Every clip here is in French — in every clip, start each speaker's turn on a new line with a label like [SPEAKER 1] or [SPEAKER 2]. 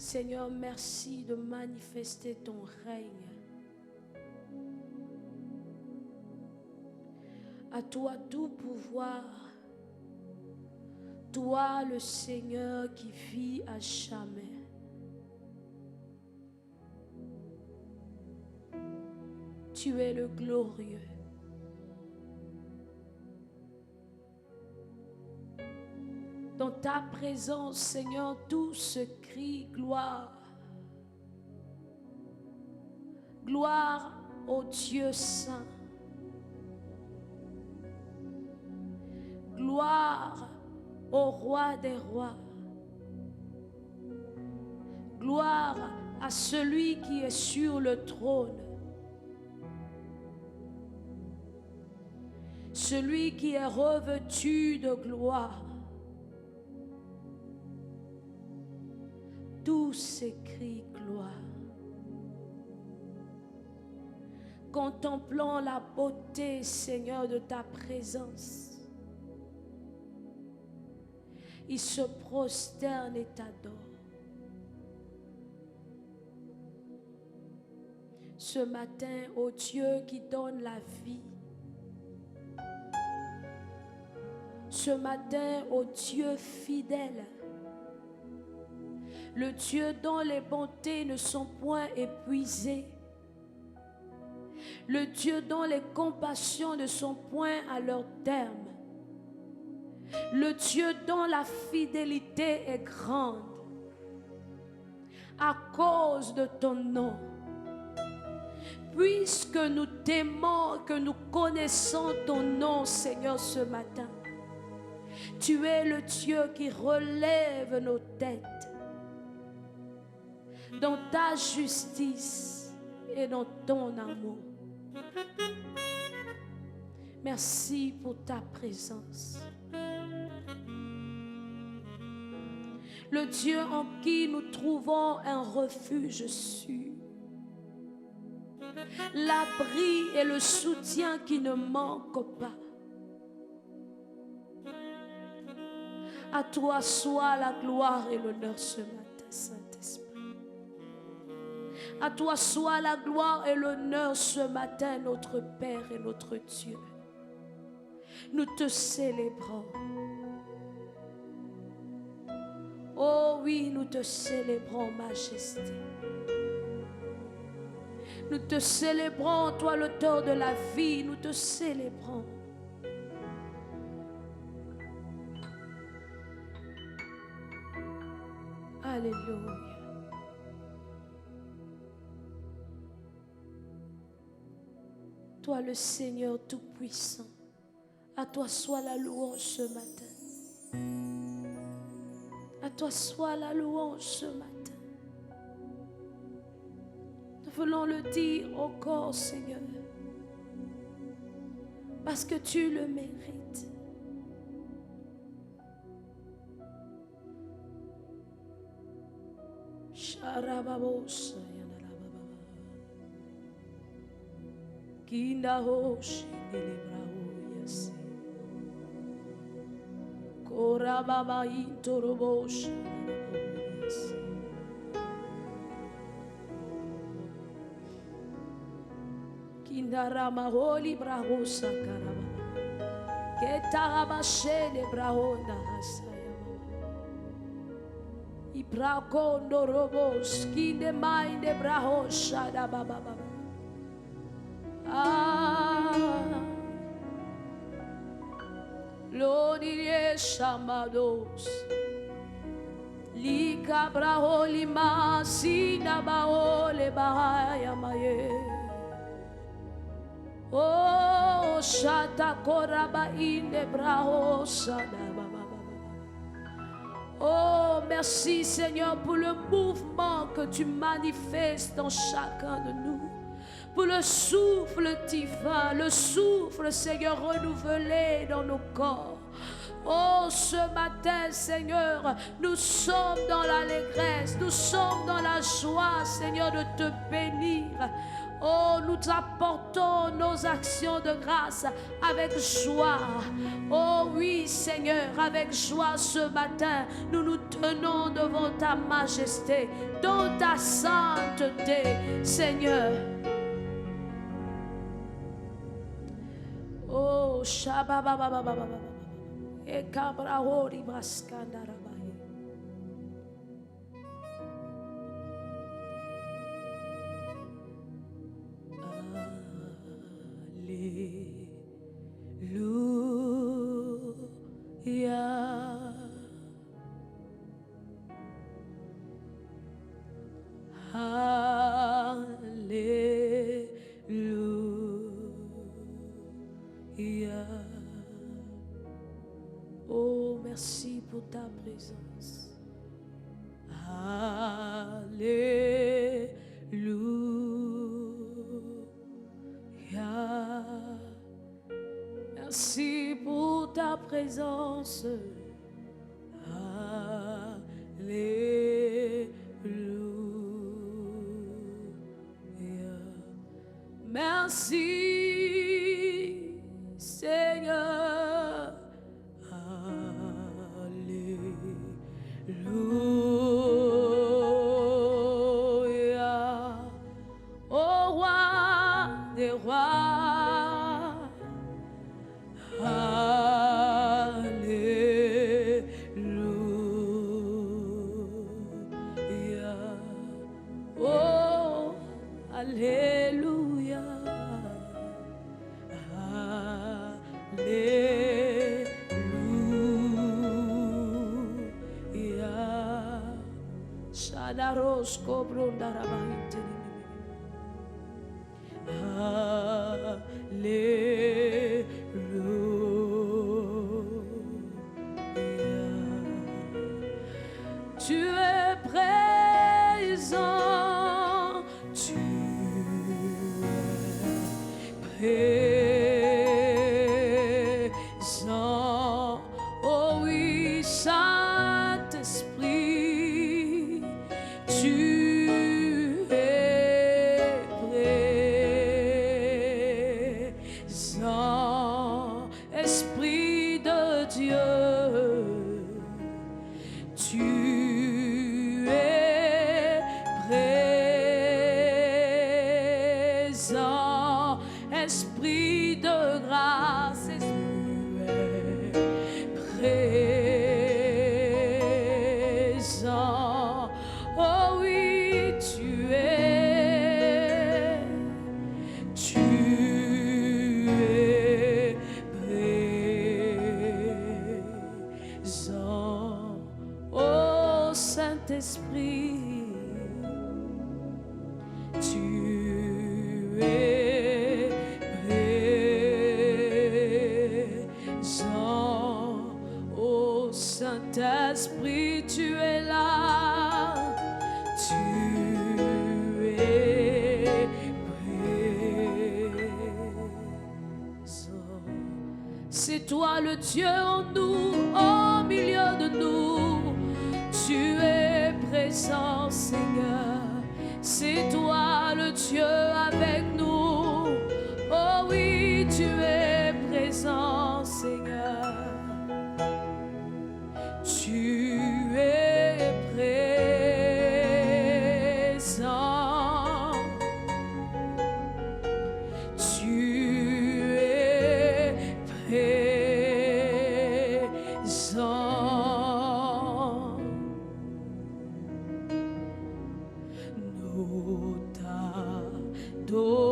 [SPEAKER 1] Seigneur, merci de manifester ton règne. À toi tout pouvoir. Toi le Seigneur qui vit à jamais. Tu es le glorieux. Dans ta présence, Seigneur, tout se crie gloire. Gloire au Dieu saint. Gloire au roi des rois. Gloire à celui qui est sur le trône. Celui qui est revêtu de gloire. Tout s'écrie gloire. Contemplant la beauté, Seigneur, de ta présence, ils se prosternent et t'adorent. Ce matin, ô Dieu qui donne la vie, ce matin, ô Dieu fidèle, le Dieu dont les bontés ne sont point épuisées, le Dieu dont les compassions ne sont point à leur terme, le Dieu dont la fidélité est grande, à cause de ton nom, puisque nous t'aimons, que nous connaissons ton nom, Seigneur, ce matin, tu es le Dieu qui relève nos têtes dans ta justice et dans ton amour. Merci pour ta présence. Le Dieu en qui nous trouvons un refuge sûr, l'abri et le soutien qui ne manquent pas. À toi soit la gloire et l'honneur ce matin, Saint-Esprit. À toi soit la gloire et l'honneur ce matin, notre Père et notre Dieu. Nous te célébrons. Oh oui, nous te célébrons, Majesté. Nous te célébrons, toi l'auteur de la vie, nous te célébrons. Alléluia. Toi le Seigneur Tout-Puissant, à toi soit la louange ce matin. À toi soit la louange ce matin. Nous voulons le dire encore, Seigneur, parce que tu le mérites. Kindarama holi brahosa karaba. Ketarama shene brahonda hasaya. Ibrakondo robos kinde mainde brahosha da baba baba. Lodirie shamados. Lika braholi masina baole bahaya maye. Oh, shata koraba inde braho sada baba. Oh, merci Seigneur pour le mouvement que tu manifestes dans chacun de nous. Pour le souffle divin, le souffle Seigneur renouvelé dans nos corps. Oh, ce matin, Seigneur, nous sommes dans l'allégresse, nous sommes dans la joie, Seigneur, de te bénir. Oh, nous apportons nos actions de grâce avec joie. Oh oui, Seigneur, avec joie ce matin, nous nous tenons devant ta majesté, dans ta sainteté, Seigneur. Oh, Shababababababa. Ekabrahori Baskandarabaye. Alléluia. Alléluia. Oh, merci pour ta présence. Alléluia. Merci pour ta présence. Alléluia. Merci, Seigneur. Alléluia. Ô roi des rois. Alléluia. Oh, Alléluia. Alléluia. Shadaros kobrundarabahinte. Tu es présent, tu es présent. Oh oui, Saint-Esprit, tu es présent. Esprit de Dieu, tu es présent. Esprit de grâce, tu es présent. Oh oui, tu es présent. Oh Saint-Esprit, tu es présent. Oh Saint-Esprit, tu es là. Tu es présent. C'est toi le Dieu en nous, au milieu de nous. Tu es présent, Seigneur. C'est toi le Dieu avec nous. Oh oui, tu es présent, Seigneur. Tu es présent. Tu es présent. Nous t'adorons.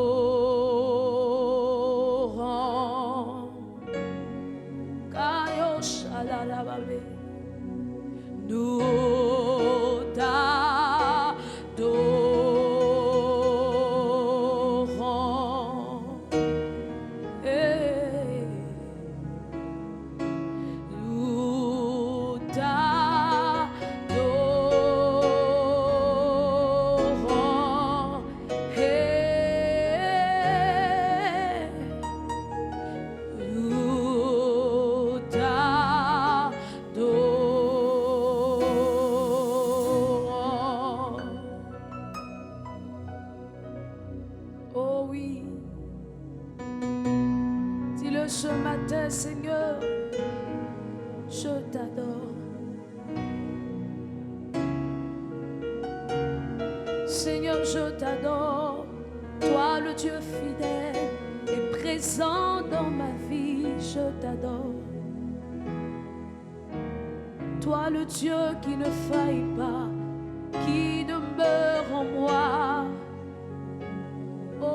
[SPEAKER 1] matin, Seigneur, je t'adore. Seigneur, je t'adore. Toi, le Dieu fidèle, est présent dans ma vie, je t'adore. Toi, le Dieu qui ne faille pas, qui demeure en moi. Oh,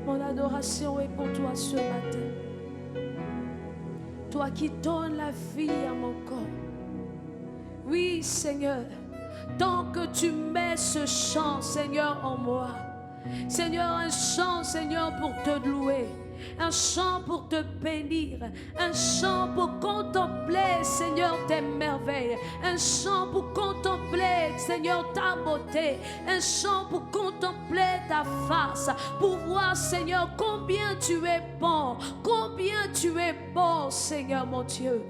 [SPEAKER 1] mon adoration est pour toi ce matin. Toi qui donnes la vie à mon corps. Oui, Seigneur, tant que tu mets ce chant, Seigneur, en moi. Seigneur, un chant, Seigneur, pour te louer. Un chant pour te bénir, un chant pour contempler, Seigneur, tes merveilles, un chant pour contempler, Seigneur, ta beauté, un chant pour contempler ta face, pour voir, Seigneur, combien tu es bon, Seigneur, mon Dieu.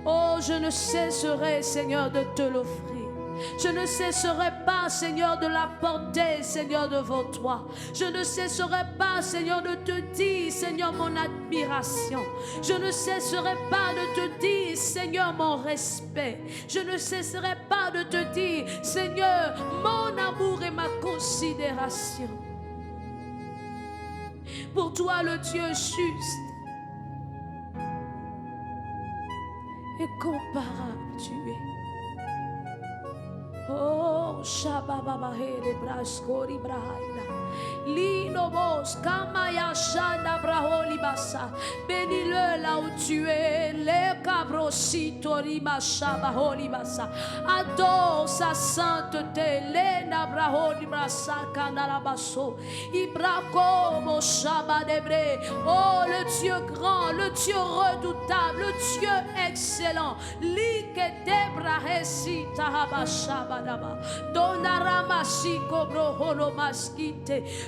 [SPEAKER 1] Oh, je ne cesserai, Seigneur, de te l'offrir. Je ne cesserai pas, Seigneur, de la porter, Seigneur, devant toi. Je ne cesserai pas, Seigneur, de te dire, Seigneur, mon admiration. Je ne cesserai pas de te dire, Seigneur, mon respect. Je ne cesserai pas de te dire, Seigneur, mon amour et ma considération. Pour toi, le Dieu juste, incomparable tu es. Oh, Shabababahere Braskori Brahaina. Lino Bos, Kamaya Shanda Braholi Bassa. Bénis-le là où tu es. Le Cabrosito Rima Shabaholi Bassa. Adore sa sainteté. Lena Braholi Bassa Kandalabasso. Ibrakomo Shabadebre. Oh, le Dieu grand, le Dieu redoutable, le Dieu excellent. Like Debrahesi Tahabashaba.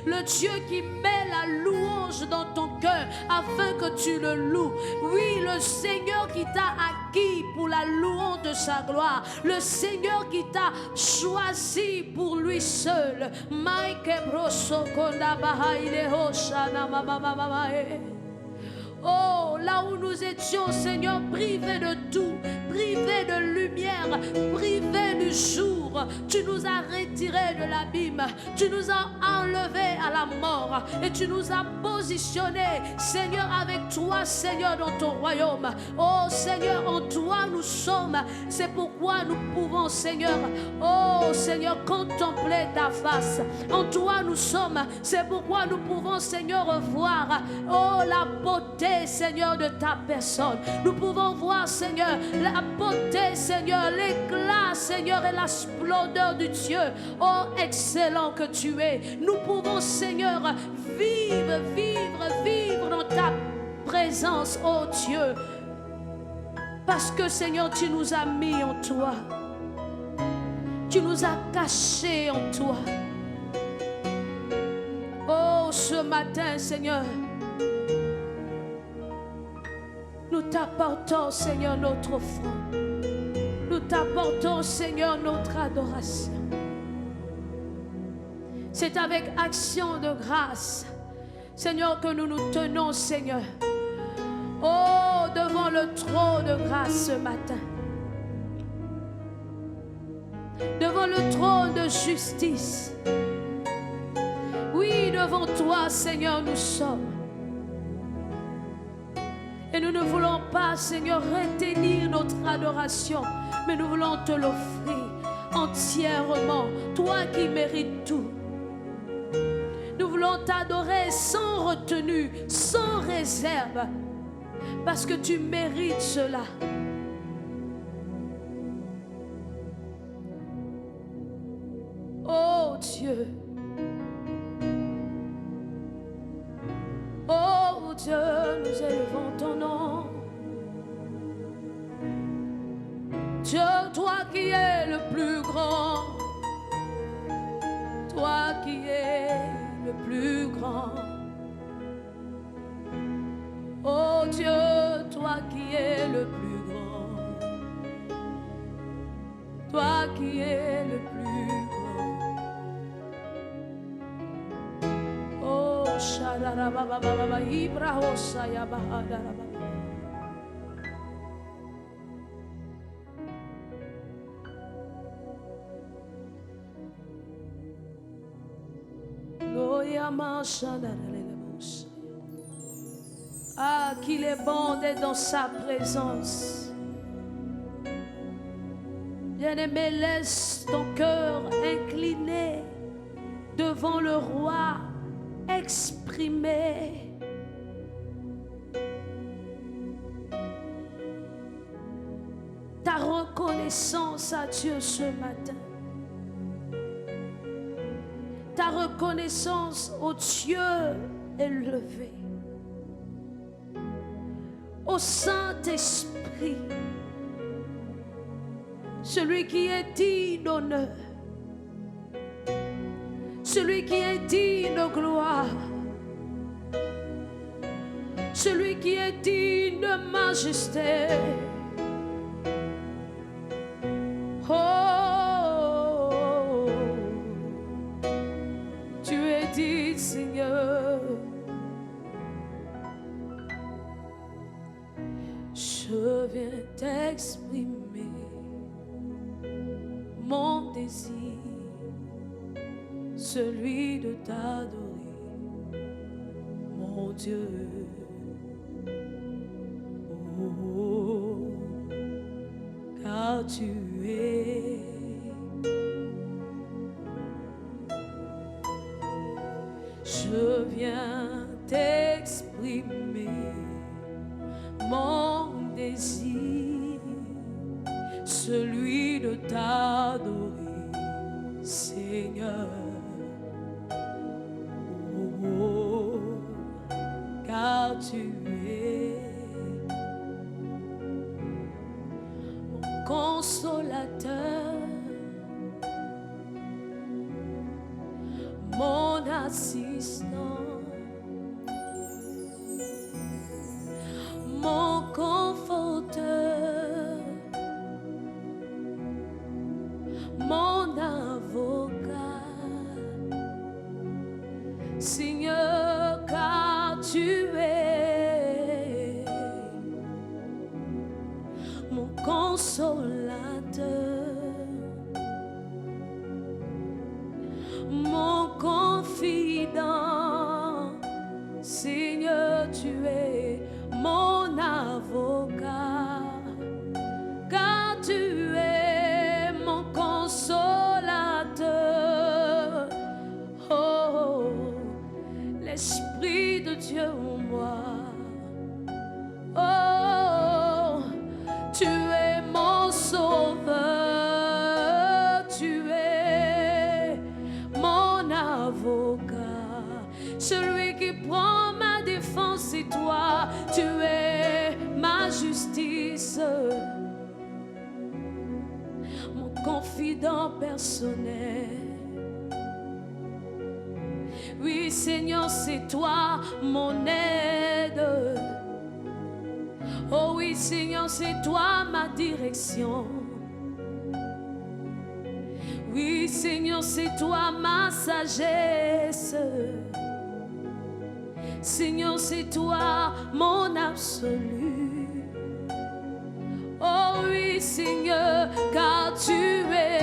[SPEAKER 1] Le Dieu qui met la louange dans ton cœur afin que tu le loues. Oui, le Seigneur qui t'a acquis pour la louange de sa gloire. Le Seigneur qui t'a choisi pour lui seul. Oh, là où nous étions, Seigneur, privés de tout, privés de lumière, privés du jour, tu nous as retirés de l'abîme, tu nous as enlevés à la mort et tu nous as positionnés, Seigneur, avec toi, Seigneur, dans ton royaume. Oh, Seigneur, en toi nous sommes, c'est pourquoi nous pouvons, Seigneur, oh, Seigneur, contempler ta face. En toi nous sommes, c'est pourquoi nous pouvons, Seigneur, voir, oh, la beauté, Seigneur, de ta personne. Nous pouvons voir, Seigneur, la beauté, Seigneur, l'éclat, Seigneur, et la splendeur du Dieu, oh, excellent que tu es. Nous pouvons, Seigneur, vivre dans ta présence, oh Dieu, parce que, Seigneur, tu nous as mis en toi. Tu nous as cachés en toi. Oh, ce matin, Seigneur, nous t'apportons, Seigneur, notre offrande. Nous t'apportons, Seigneur, notre adoration. C'est avec action de grâce, Seigneur, que nous nous tenons, Seigneur. Oh, devant le trône de grâce ce matin. Devant le trône de justice. Oui, devant toi, Seigneur, nous sommes. Et nous ne voulons pas, Seigneur, retenir notre adoration, mais nous voulons te l'offrir entièrement, toi qui mérites tout. Nous voulons t'adorer sans retenue, sans réserve, parce que tu mérites cela. Oh Dieu, oh Dieu, nous élevons ton nom. Dieu, toi qui es le plus grand, toi qui es le plus grand. Oh Dieu, toi qui es le plus grand, toi qui es le plus grand. Oh Ah, qu'il est bon d'être dans sa présence. Bien-aimé, laisse ton cœur incliné devant le roi, exprimer ta reconnaissance à Dieu ce matin. Ta reconnaissance au Dieu élevé, au Saint-Esprit, celui qui est digne d'honneur, celui qui est digne de gloire, celui qui est digne de majesté. Oh, tu es digne, Seigneur. Je viens t'exprimer mon désir, celui de t'adorer, mon Dieu. Oh, car tu es je viens t'exprimer mon désir, celui de t'adorer, Seigneur. Oh, car tu es mon consolateur, mon assistant, mon conforteur, mon avocat, Seigneur, car tu es mon consolateur, mon confident, Seigneur, tu es mon avocat, car tu es mon consolateur. Oh, l'Esprit de Dieu en moi. Oh, tu es mon sauveur, tu es mon avocat, celui qui prend ma défense, c'est toi, tu es ma justice, mon confident personnel. Oui, Seigneur, c'est toi mon aide. Oh oui, Seigneur, c'est toi ma direction. Oui, Seigneur, c'est toi ma sagesse. Seigneur, c'est toi mon absolu. Oh oui, Seigneur, car tu es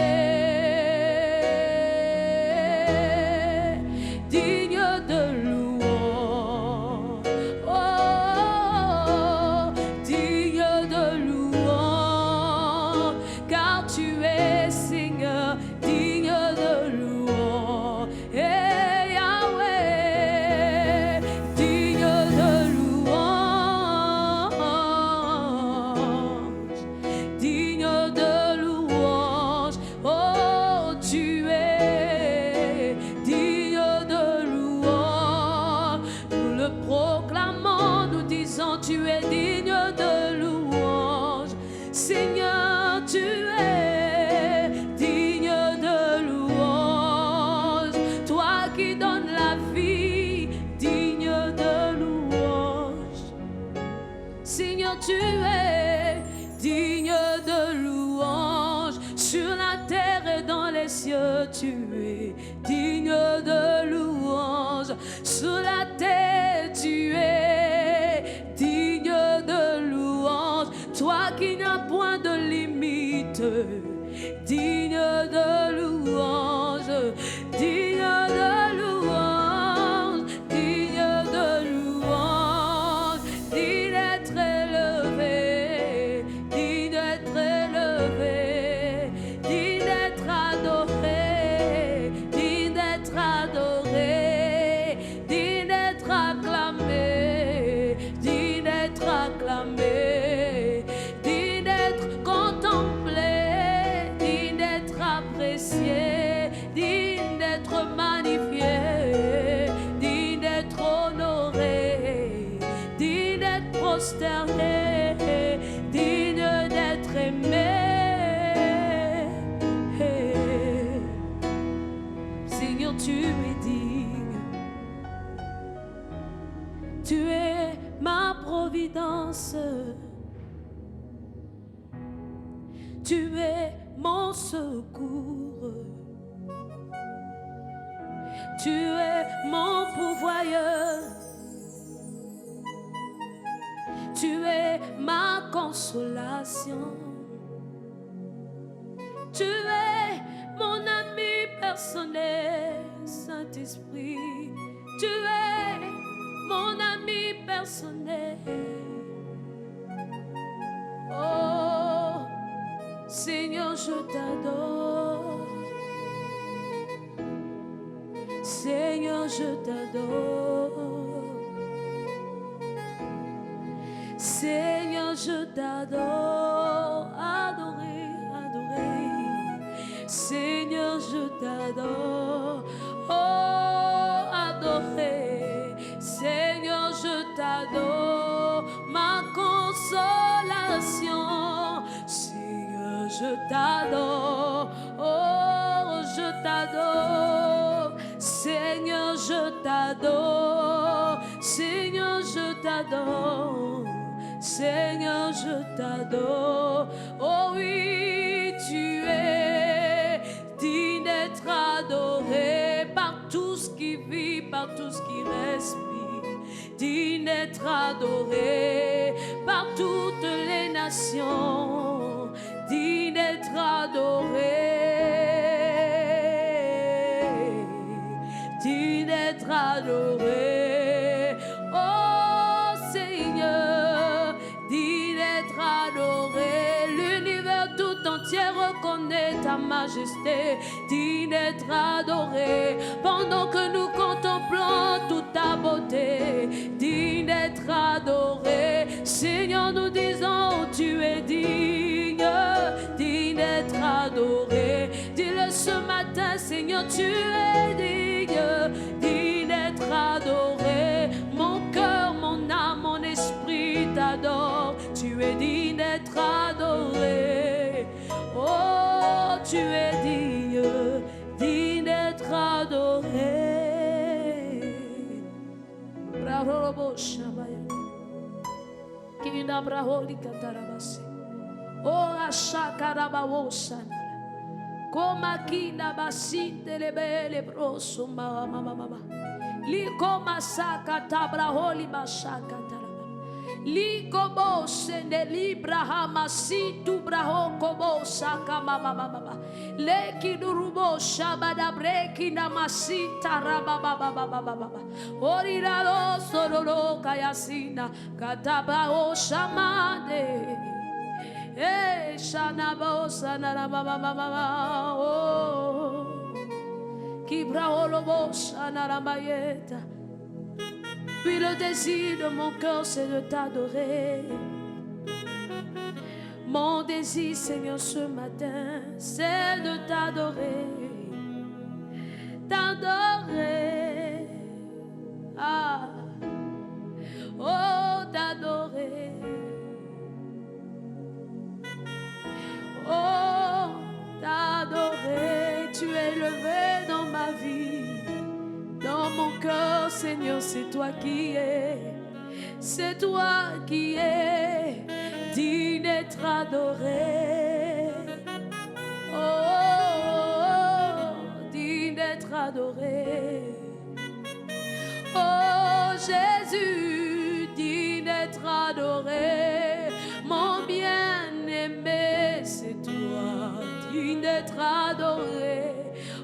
[SPEAKER 1] digne de louange. Oh, digne de louange, car tu es, Seigneur, digne de louange. Et Yahweh, digne de louange. toi qui n'as point de limite, digne de louange, digne de louange, digne de louange, digne d'être élevé, digne d'être élevé, digne d'être adoré, digne d'être adoré, digne d'être acclamé, digne d'être acclamé, digne d'être contemplé, digne d'être apprécié, digne d'être magnifié, digne d'être honoré, digne d'être prosterné, digne d'être aimé. Seigneur, tu es digne. Tu es ma providence. Tu es mon secours. Tu es mon pourvoyeur. Tu es ma consolation. Tu es mon ami personnel, Saint-Esprit. Tu es mon ami personnel. Oh, Seigneur, je t'adore. Seigneur, je t'adore. Seigneur, je t'adore. Adoré, adoré. Seigneur, je t'adore. Oh, adoré. Seigneur, je t'adore. Ma consolation. Seigneur, je t'adore. Oh, je t'adore. Seigneur, je t'adore. Seigneur, je t'adore. Seigneur, je t'adore. Oh oui, tu es digne d'être adoré par tous qui vivent, par tous qui respirent. Digne d'être adoré par toutes les nations. Digne d'être adoré. Digne d'être adoré. Oh Seigneur, digne d'être adoré. L'univers tout entier reconnaît ta majesté. Digne d'être adoré. Pendant que nous contemplons toute ta beauté. Digne d'être adoré. Seigneur, nous disons, tu es digne. Digne d'être adoré. Dis-le ce matin, Seigneur, tu es digne. Digne d'être adoré. Mon cœur, mon âme, mon esprit t'adore. Tu es digne d'être adoré. Oh, tu es digne, digne d'être adoré. Bravo, Shabaya. Kina braholi katarabasi. Oh, ashakarabawo sana. Koma kina basinte lebele broso mama mama. Li koma saka tabraholi bashaka taraba. Li kobo sende libra hamasi tu braho kobo saka mama mama. Le kidurubo shabada breki namasi taraba baba baba baba. Orira lo sororo kayasina katabao shamade. Eh, shanabo sanara mama mama. Oh, kibraolobo sanara mayeta. Puis le désir de mon cœur, c'est de t'adorer. Mon désir, Seigneur, ce matin, c'est de t'adorer. T'adorer. Ah. Oh, t'adorer. Oh, t'adorer. Tu es élevé dans ma vie. Dans mon cœur, Seigneur, c'est toi qui es. C'est toi qui es digne d'être adoré. Oh, digne d'être adoré. Oh, Jésus, digne d'être adoré. Mon bien bien-aimé, c'est toi, digne d'être adoré.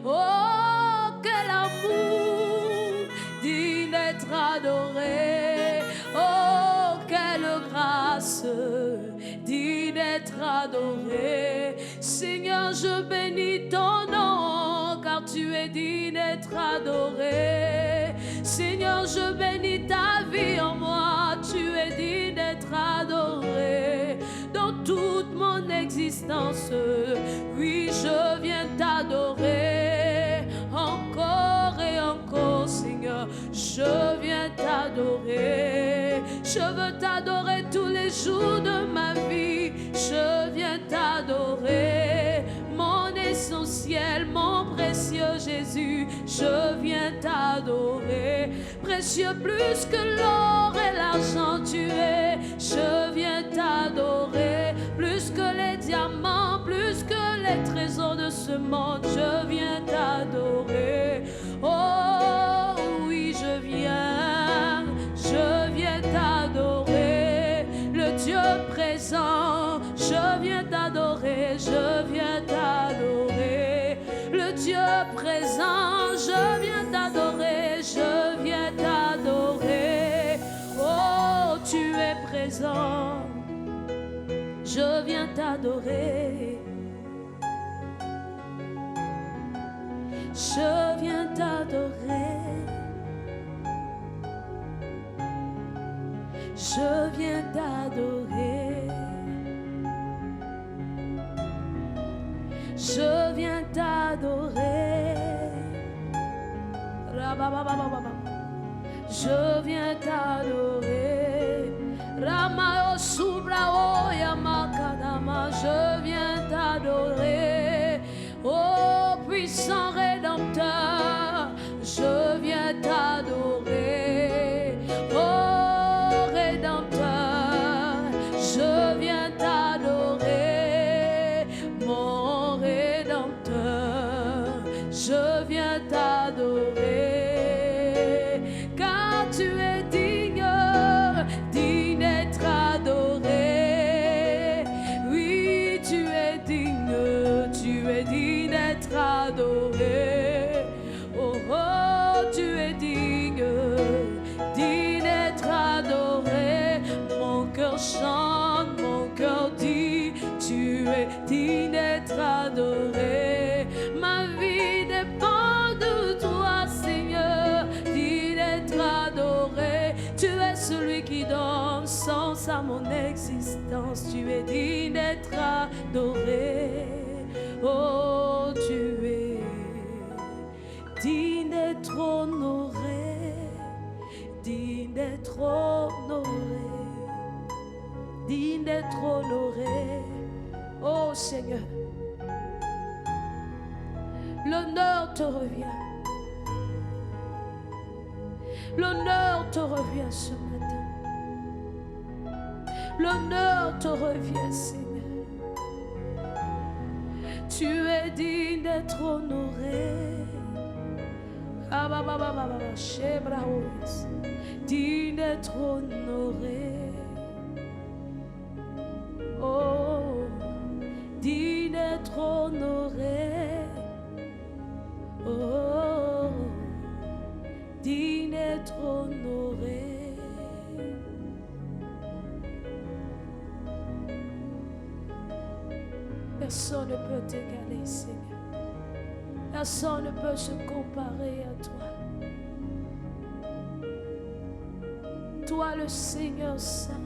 [SPEAKER 1] Oh, quel amour, digne d'être adoré. Oh, quelle grâce, digne d'être adoré. Seigneur, je bénis ton nom, car tu es digne d'être adoré. Seigneur, je bénis ta vie en moi, tu es digne d'être adoré. Dans toute mon existence, oui, je viens t'adorer. Encore et encore, Seigneur, je viens t'adorer. Je veux t'adorer tous les jours de ma vie. Je viens t'adorer. Mon essentiel, mon précieux Jésus, je viens t'adorer. Précieux plus que l'or et l'argent tu es, je viens t'adorer. Plus que les diamants, plus que les trésors de ce monde, je viens t'adorer. Oh oui, je viens t'adorer. Le Dieu présent, je viens t'adorer, je viens t'adorer. Le Dieu présent, je viens t'adorer, je viens t'adorer. Oh, tu es présent, je viens t'adorer. Je viens t'adorer. Je viens t'adorer. Je viens t'adorer. Je viens t'adorer. Ramao Subrao Yamakadama, je viens t'adorer. Oh puissant Rédempteur, je viens t'adorer. Oh Rédempteur, je viens t'adorer. Mon Rédempteur, je viens t'adorer. Car tu es digne, digne d'être adoré. Oui, tu es digne d'être adoré. Oh, oh, tu es digne d'être adoré. Mon cœur chante, mon cœur dit, tu es digne d'être adoré. Ma vie dépend de toi, Seigneur, digne d'être adoré. Tu es celui qui donne sens à mon existence. Tu es digne d'être adoré. Oh, tu es digne d'être honoré, digne d'être honoré, digne d'être honoré. Oh Seigneur, l'honneur te revient. L'honneur te revient ce matin. L'honneur te revient, Seigneur. Tu es digne d'être honoré. Digne d'être honoré. Oh, digne d'être honoré. Oh, digne d'être honoré. Personne ne peut t'égaler, Seigneur. Personne ne peut se comparer à toi. Toi le Seigneur saint,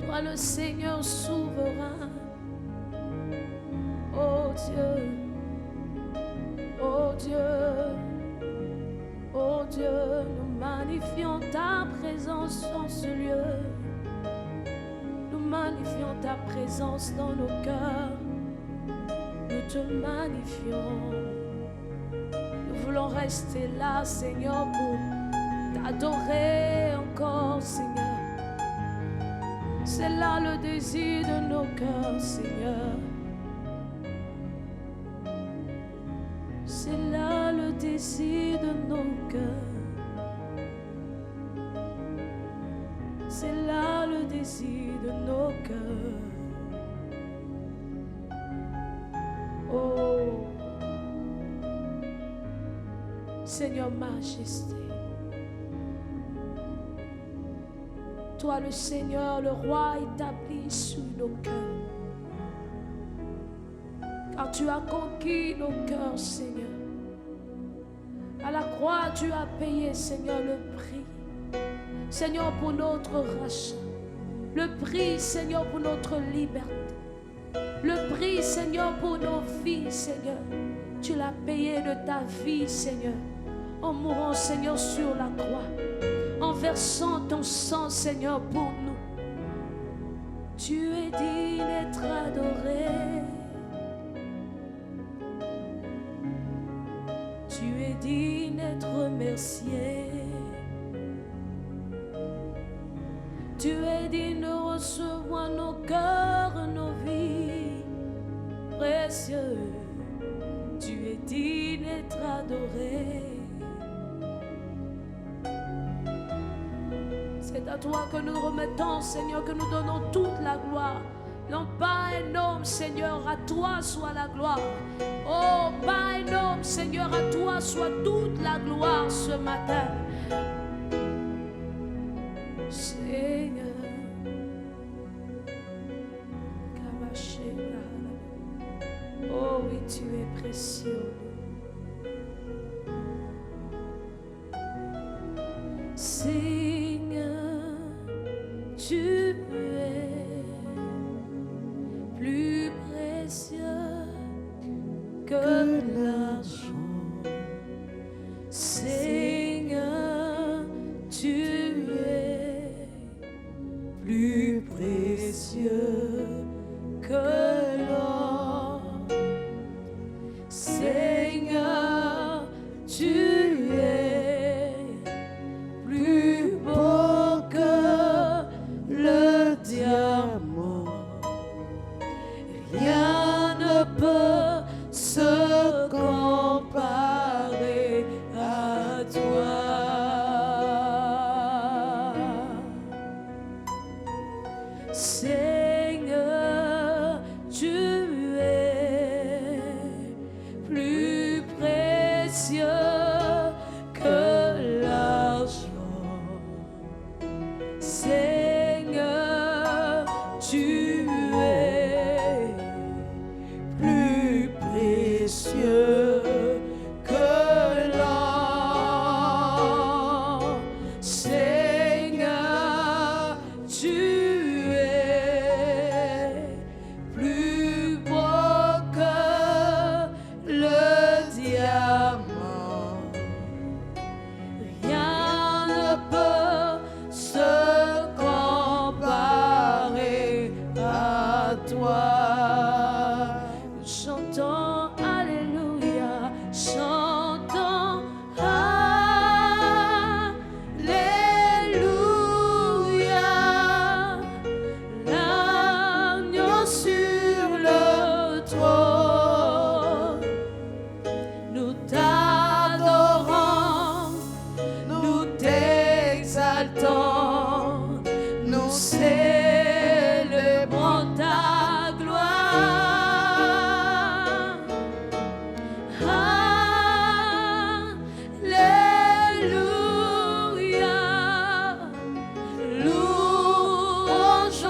[SPEAKER 1] toi le Seigneur souverain. Oh Dieu, oh Dieu, oh Dieu, nous magnifions ta présence dans ce lieu. Nous magnifions ta présence dans nos cœurs. Nous te magnifions. Nous voulons rester là, Seigneur, pour t'adorer encore, Seigneur. C'est là le désir de nos cœurs, Seigneur. C'est là le désir de nos cœurs. C'est là le désir de nos cœurs. Seigneur, majesté. Toi, le Seigneur, le roi établi sur nos cœurs. Car tu as conquis nos cœurs, Seigneur. À la croix, tu as payé, Seigneur, le prix. Seigneur, pour notre rachat. Le prix, Seigneur, pour notre liberté. Le prix, Seigneur, pour nos vies, Seigneur. Tu l'as payé de ta vie, Seigneur. En mourant, Seigneur, sur la croix. En versant ton sang, Seigneur, pour nous. Tu es digne d'être adoré. Tu es digne d'être remercié. Tu es digne de recevoir nos cœurs, nos vies précieux. Tu es digne d'être adoré. C'est à toi que nous remettons, Seigneur, que nous donnons toute la gloire. Non pas un homme, Seigneur, à toi soit la gloire. Oh, pas un homme, Seigneur, à toi soit toute la gloire ce matin. Seigneur, oh oui, tu es précieux. Seigneur, tu es plus précieux que l'argent. Seigneur, tu es plus précieux que l'or. Seigneur, tu es plus beau que le diamant. Rien ne peut se comparer à toi. Seigneur, tu es plus précieux que l'argent. Seigneur, tu es plus précieux que l'or. Seigneur, tu es plus beau que le diamant. Rien ne peut se comparer à toi. Chantons Alléluia, chantons Alléluia. L'agneau sur le trône, nous t'adorons, nous t'exaltons, nous célébrons ta gloire. Alléluia, louange au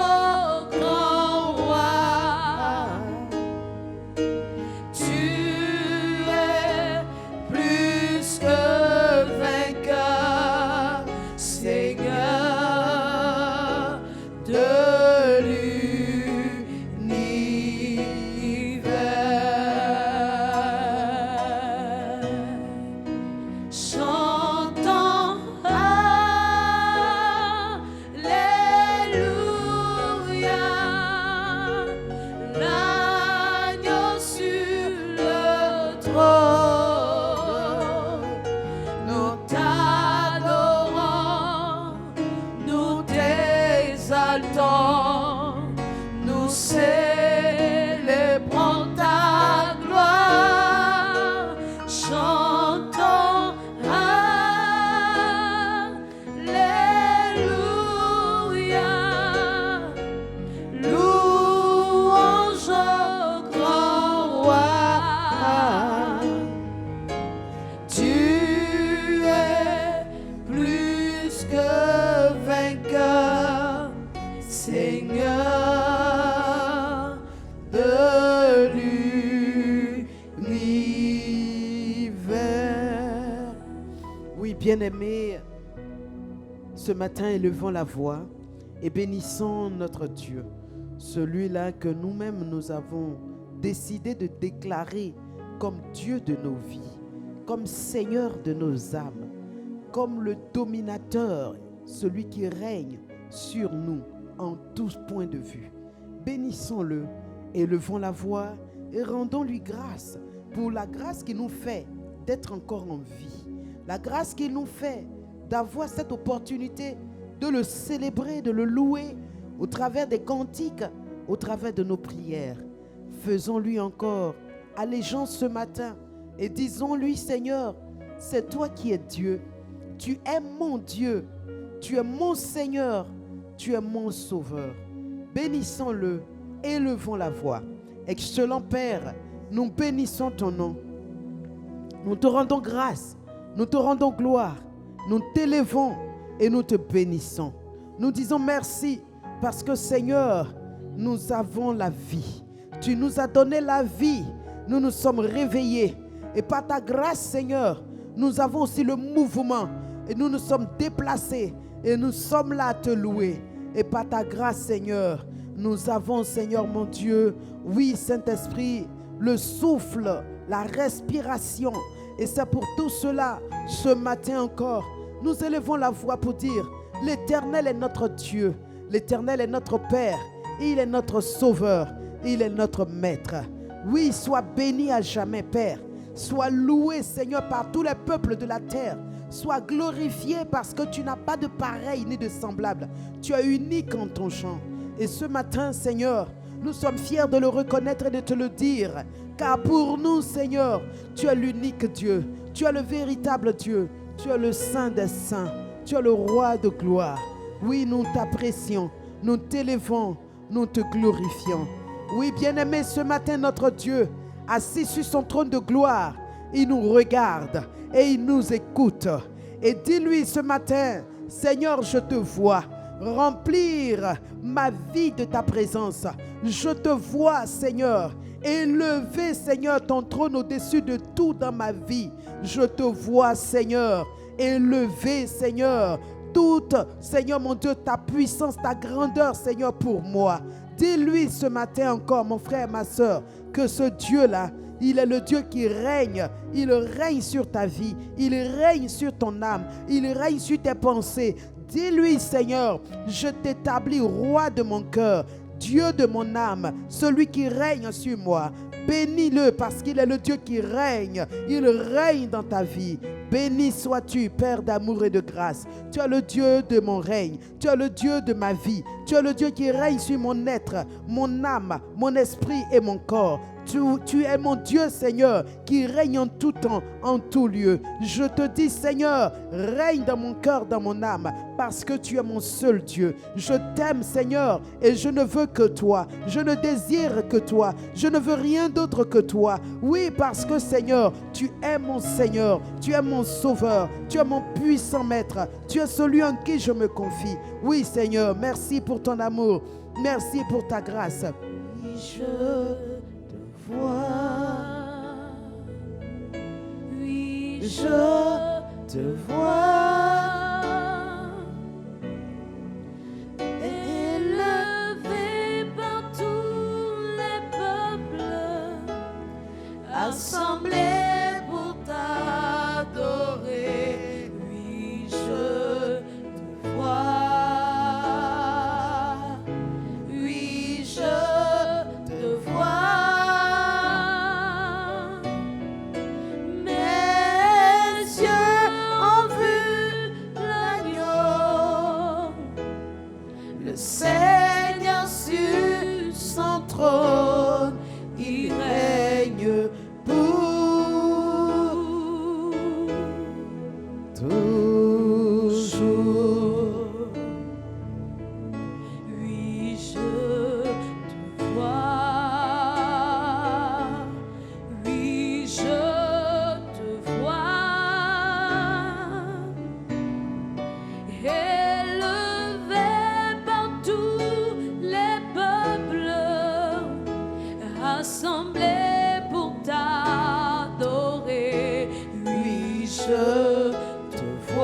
[SPEAKER 1] grand roi. Tu es plus que vainqueur, Seigneur de l'univers. Chantons Alléluia, l'agneau sur le trône. Nous t'adorons, nous t'exaltons, nous célébrons ta gloire. Chantons Alléluia, louange au grand roi. Tu
[SPEAKER 2] Bien-aimés, ce matin, élevons la voix et bénissons notre Dieu, celui-là que nous-mêmes nous avons décidé de déclarer comme Dieu de nos vies, comme Seigneur de nos âmes, comme le dominateur, celui qui règne sur nous en tous points de vue. Bénissons-le, élevons la voix et rendons-lui grâce pour la grâce qu'il nous fait d'être encore en vie, la grâce qu'il nous fait d'avoir cette opportunité de le célébrer, de le louer au travers des cantiques, au travers de nos prières. Faisons-lui encore allégeance ce matin et disons-lui: Seigneur, c'est toi qui es Dieu. Tu es mon Dieu, tu es mon Seigneur, tu es mon Sauveur. Bénissons-le, élevons la voix. Excellent Père, nous bénissons ton nom. Nous te rendons grâce, nous te rendons gloire, nous t'élevons et nous te bénissons. Nous disons merci parce que Seigneur, nous avons la vie. Tu nous as donné la vie, nous nous sommes réveillés. Et par ta grâce, Seigneur, nous avons aussi le mouvement et nous nous sommes déplacés et nous sommes là à te louer. Et par ta grâce, Seigneur, nous avons, Seigneur mon Dieu, oui, Saint-Esprit, le souffle, la respiration. Et c'est pour tout cela, ce matin encore, nous élevons la voix pour dire: l'Éternel est notre Dieu, l'Éternel est notre Père, il est notre Sauveur, il est notre Maître. Oui, sois béni à jamais, Père. Sois loué, Seigneur, par tous les peuples de la terre. Sois glorifié parce que tu n'as pas de pareil ni de semblable. Tu es unique en ton genre. Et ce matin, Seigneur, nous sommes fiers de le reconnaître et de te le dire. Car pour nous, Seigneur, tu es l'unique Dieu. Tu es le véritable Dieu. Tu es le Saint des Saints. Tu es le Roi de gloire. Oui, nous t'apprécions. Nous t'élevons. Nous te glorifions. Oui, bien-aimé, ce matin, notre Dieu, assis sur son trône de gloire, il nous regarde et il nous écoute. Et dis-lui ce matin: Seigneur, je te vois remplir ma vie de ta présence. Je te vois, Seigneur, élever, Seigneur, ton trône au-dessus de tout dans ma vie. Je te vois, Seigneur, élever, Seigneur, toute, Seigneur mon Dieu, ta puissance, ta grandeur, Seigneur, pour moi. Dis-lui ce matin encore, mon frère, ma soeur, que ce Dieu-là, il est le Dieu qui règne. Il règne sur ta vie. Il règne sur ton âme. Il règne sur tes pensées. Dis-lui: Seigneur, je t'établis roi de mon cœur, Dieu de mon âme, celui qui règne sur moi. Bénis-le parce qu'il est le Dieu qui règne. Il règne dans ta vie. Béni sois-tu, Père d'amour et de grâce. Tu es le Dieu de mon règne. Tu es le Dieu de ma vie. Tu es le Dieu qui règne sur mon être, mon âme, mon esprit et mon corps. Tu es mon Dieu, Seigneur, qui règne en tout temps, en tout lieu. Je te dis, Seigneur, règne dans mon cœur, dans mon âme, parce que tu es mon seul Dieu. Je t'aime, Seigneur, et je ne veux que toi. Je ne désire que toi. Je ne veux rien d'autre que toi. Oui, parce que, Seigneur, tu es mon Seigneur. Tu es mon Sauveur. Tu es mon puissant Maître. Tu es celui en qui je me confie. Oui, Seigneur, merci pour ton amour. Merci pour ta grâce.
[SPEAKER 1] Oui,
[SPEAKER 2] Je te vois,
[SPEAKER 1] élevé par tous les peuples, assemblés pour t'adorer. Oui, je te vois. Oui, je te vois.
[SPEAKER 2] Seigneur sur son trône, il règne pour toujours.
[SPEAKER 1] Oui, je te vois. Oui, je te vois. Assemblés pour t'adorer. Oui,
[SPEAKER 2] je te vois.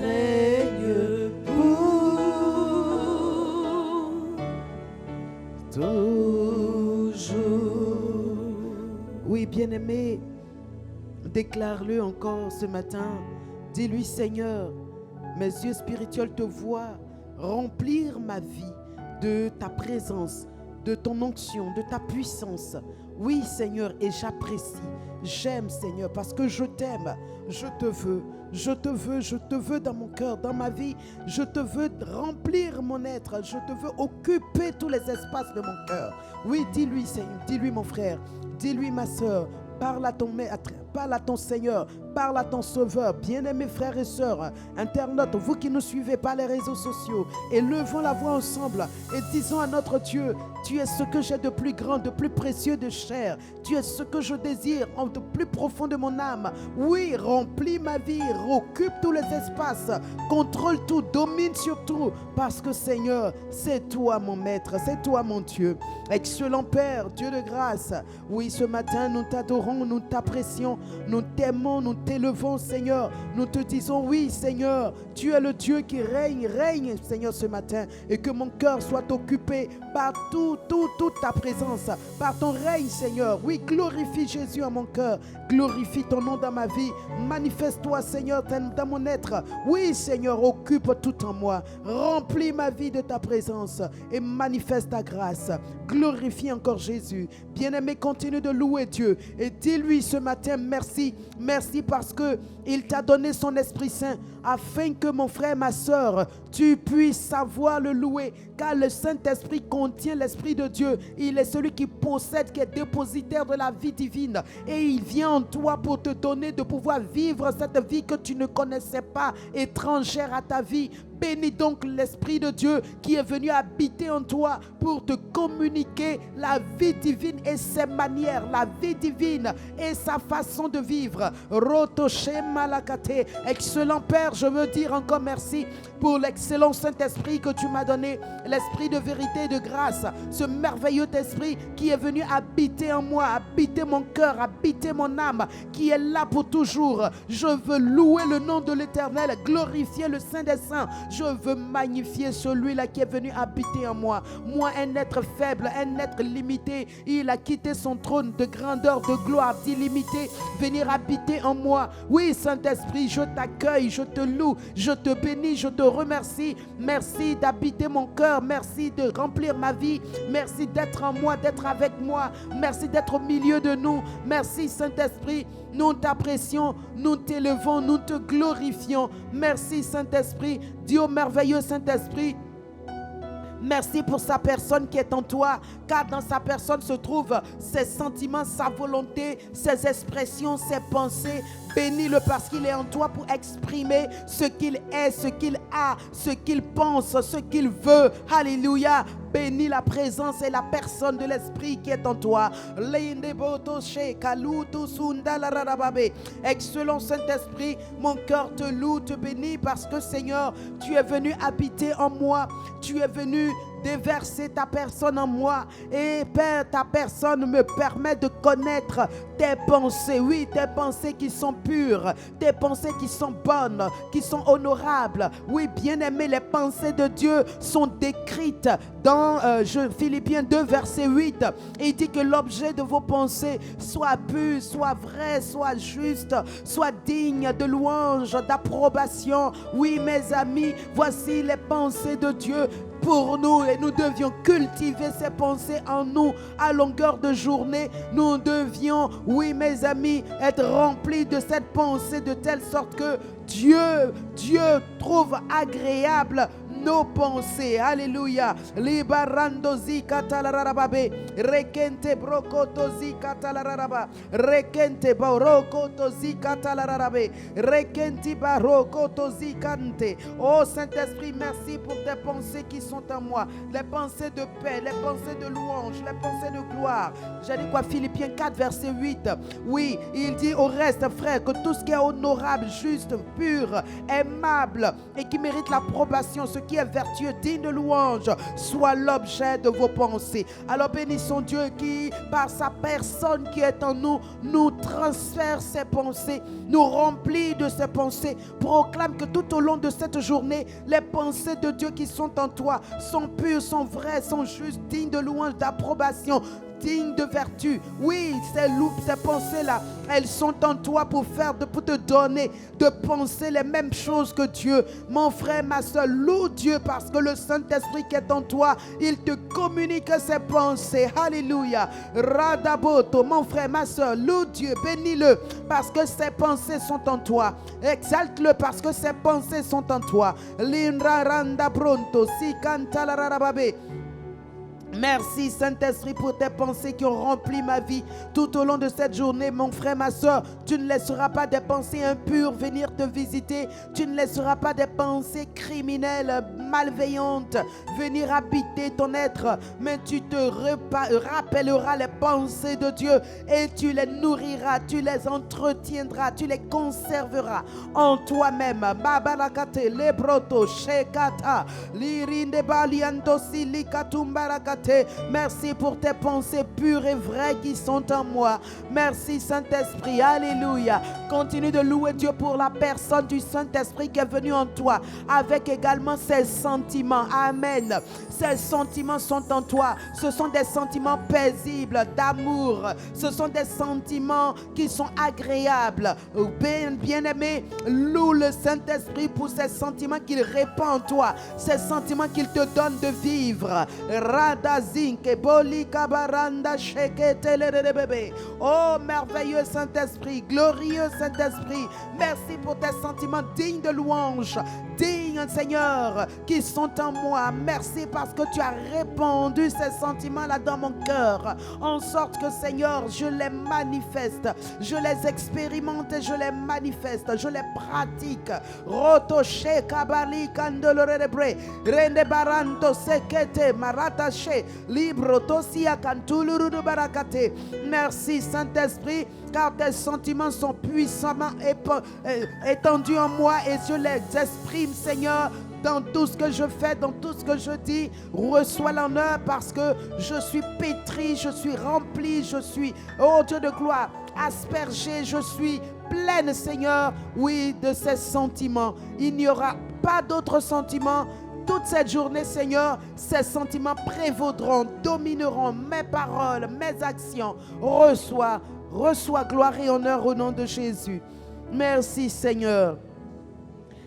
[SPEAKER 2] règnes pour toujours. Oui, bien-aimé, déclare-le encore ce matin. Dis-lui, Seigneur, mes yeux spirituels te voient remplir ma vie de ta présence, de ton onction, de ta puissance. Oui, Seigneur, et j'apprécie. J'aime, Seigneur, parce que je t'aime. Je te veux. Je te veux, je te veux dans mon cœur, dans ma vie. Je te veux remplir mon être. Je te veux occuper tous les espaces de mon cœur. Oui, dis-lui, Seigneur, dis-lui, mon frère, dis-lui, ma soeur. Parle à ton maître, parle à ton Seigneur, parle à ton Sauveur. Bien-aimés frères et sœurs, internautes, vous qui nous suivez par les réseaux sociaux, élevons la voix ensemble et disons à notre Dieu, tu es ce que j'ai de plus grand, de plus précieux de chair. Tu es ce que je désire en de plus profond de mon âme. Oui, remplis ma vie, occupe tous les espaces, contrôle tout, domine sur tout, parce que Seigneur, c'est toi mon maître, c'est toi mon Dieu. Excellent Père, Dieu de grâce, oui, ce matin nous t'adorons, nous t'apprécions, nous t'aimons, nous t'élevons, Seigneur. Nous te disons, oui, Seigneur, tu es le Dieu qui règne, Seigneur, ce matin, et que mon cœur soit occupé par toute ta présence, par ton règne, Seigneur. Oui, glorifie Jésus en mon cœur, glorifie ton nom dans ma vie, manifeste-toi, Seigneur, dans mon être. Oui, Seigneur, occupe tout en moi, remplis ma vie de ta présence et manifeste ta grâce. Glorifie encore Jésus. Bien-aimé, continue de louer Dieu et dis-lui ce matin merci. Merci parce que il t'a donné son Esprit Saint afin que mon frère, ma soeur, tu puisses savoir le louer, car le Saint-Esprit contient l'Esprit de Dieu. Il est celui qui possède, qui est dépositaire de la vie divine, et il vient en toi pour te donner de pouvoir vivre cette vie que tu ne connaissais pas, étrangère à ta vie. Bénis donc l'Esprit de Dieu qui est venu habiter en toi pour te communiquer la vie divine et ses manières, la vie divine et sa façon de vivre. Excellent Père, je veux dire encore merci pour l'excellent Saint-Esprit que tu m'as donné, l'Esprit de vérité et de grâce, ce merveilleux Esprit qui est venu habiter en moi, habiter mon cœur, habiter mon âme, qui est là pour toujours. Je veux louer le nom de l'Éternel, glorifier le Saint des Saints. Je veux magnifier celui-là qui est venu habiter en moi. Moi, un être faible, un être limité, il a quitté son trône de grandeur, de gloire, d'illimité, venir habiter en moi. Oui, Saint-Esprit, je t'accueille, je te loue, je te bénis, je te remercie. Merci d'habiter mon cœur, merci de remplir ma vie, merci d'être en moi, d'être avec moi, merci d'être au milieu de nous. Merci Saint-Esprit, nous t'apprécions, nous t'élevons, nous te glorifions. Merci Saint-Esprit, Dieu merveilleux Saint-Esprit. Merci pour sa personne qui est en toi, car dans sa personne se trouvent ses sentiments, sa volonté, ses expressions, ses pensées. Bénis-le parce qu'il est en toi pour exprimer ce qu'il est, ce qu'il a, ce qu'il pense, ce qu'il veut. Alléluia. Bénis la présence et la personne de l'Esprit qui est en toi. Excellent Saint-Esprit, mon cœur te loue, te bénit parce que Seigneur, tu es venu habiter en moi. Tu es venu déverser ta personne en moi. Et Père, ta personne me permet de connaître tes pensées. Oui, tes pensées qui sont pures, tes pensées qui sont bonnes, qui sont honorables. Oui, bien-aimé, les pensées de Dieu sont décrites dans Philippiens 2, verset 8. Il dit que l'objet de vos pensées soit pur, soit vrai, soit juste, soit digne de louange, d'approbation. Oui, mes amis, voici les pensées de Dieu pour nous et nous devions cultiver ces pensées en nous à longueur de journée. Nous devions, oui mes amis, être remplis de cette pensée de telle sorte que Dieu trouve agréable nos pensées. Alléluia. Libarando zikata la rarababe. Rekente brokoto zikata la raraba. Rekente barokoto zikata la rarabe. Rekenti barokoto zikante. Oh Saint-Esprit, merci pour tes pensées qui sont en moi. Les pensées de paix, les pensées de louange, les pensées de gloire. J'ai dit quoi? Philippiens 4, verset 8. Oui, il dit au reste, frère, que tout ce qui est honorable, juste, pur, aimable et qui mérite l'approbation, ce qui qui est vertueux, digne de louange, soit l'objet de vos pensées. Alors bénissons Dieu qui, par sa personne qui est en nous, nous transfère ses pensées, nous remplit de ses pensées. Proclame que tout au long de cette journée, les pensées de Dieu qui sont en toi sont pures, sont vraies, sont justes, dignes de louange, d'approbation, dignes de vertu. Oui, ces pensées-là, elles sont en toi pour te donner de penser les mêmes choses que Dieu. Mon frère, ma soeur, loue Dieu parce que le Saint-Esprit qui est en toi, il te communique ses pensées. Alléluia. Radaboto, mon frère, ma soeur, loue Dieu, bénis-le parce que ses pensées sont en toi. Exalte-le parce que ses pensées sont en toi. Linra randa pronto, si canta la rarababe. Merci Saint-Esprit pour tes pensées qui ont rempli ma vie tout au long de cette journée. Mon frère, ma soeur, tu ne laisseras pas des pensées impures venir te visiter. Tu ne laisseras pas des pensées criminelles, malveillantes venir habiter ton être. Mais tu te rappelleras les pensées de Dieu et tu les nourriras, tu les entretiendras, tu les conserveras en toi-même. Babalakate, lebroto, shekata, lirinde balianto silikatumbarakate. Merci pour tes pensées pures et vraies qui sont en moi. Merci Saint-Esprit, alléluia. Continue de louer Dieu pour la personne du Saint-Esprit qui est venu en toi, avec également ses sentiments. Amen. Ces sentiments sont en toi. Ce sont des sentiments paisibles, d'amour. Ce sont des sentiments qui sont agréables. Bien-aimé, loue le Saint-Esprit pour ces sentiments qu'il répand en toi, ces sentiments qu'il te donne de vivre. Oh merveilleux Saint-Esprit, glorieux Saint-Esprit, merci pour tes sentiments dignes de louange, dignes Seigneur, qui sont en moi. Merci parce que tu as répandu ces sentiments-là dans mon cœur, en sorte que Seigneur, je les manifeste, je les expérimente et je les manifeste, je les pratique. Rotoche kabali kandolorebre rende baranto sekete maratache libro tosia kantuluru barakate. Merci Saint-Esprit, car tes sentiments sont puissamment étendus en moi et je les exprime, Seigneur, dans tout ce que je fais, dans tout ce que je dis. Reçois l'honneur parce que je suis pétri, je suis rempli, je suis, oh Dieu de gloire, aspergé, je suis pleine, Seigneur, oui, de ces sentiments. Il n'y aura pas d'autres sentiments. Toute cette journée, Seigneur, ces sentiments prévaudront, domineront mes paroles, mes actions. Reçois gloire et honneur au nom de Jésus. Merci, Seigneur.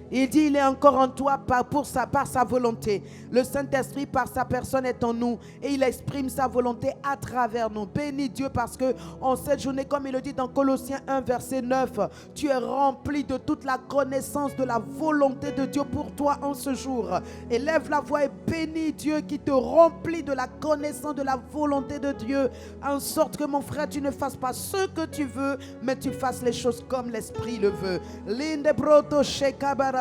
[SPEAKER 2] Il dit, il est encore en toi par sa volonté. Le Saint-Esprit, par sa personne, est en nous et il exprime sa volonté à travers nous. Bénis Dieu parce que en cette journée, comme il le dit dans Colossiens 1, verset 9, tu es rempli de toute la connaissance de la volonté de Dieu pour toi en ce jour. Élève la voix et bénis Dieu qui te remplit de la connaissance de la volonté de Dieu, en sorte que mon frère, tu ne fasses pas ce que tu veux, mais tu fasses les choses comme l'Esprit le veut. Linde broto shekabara.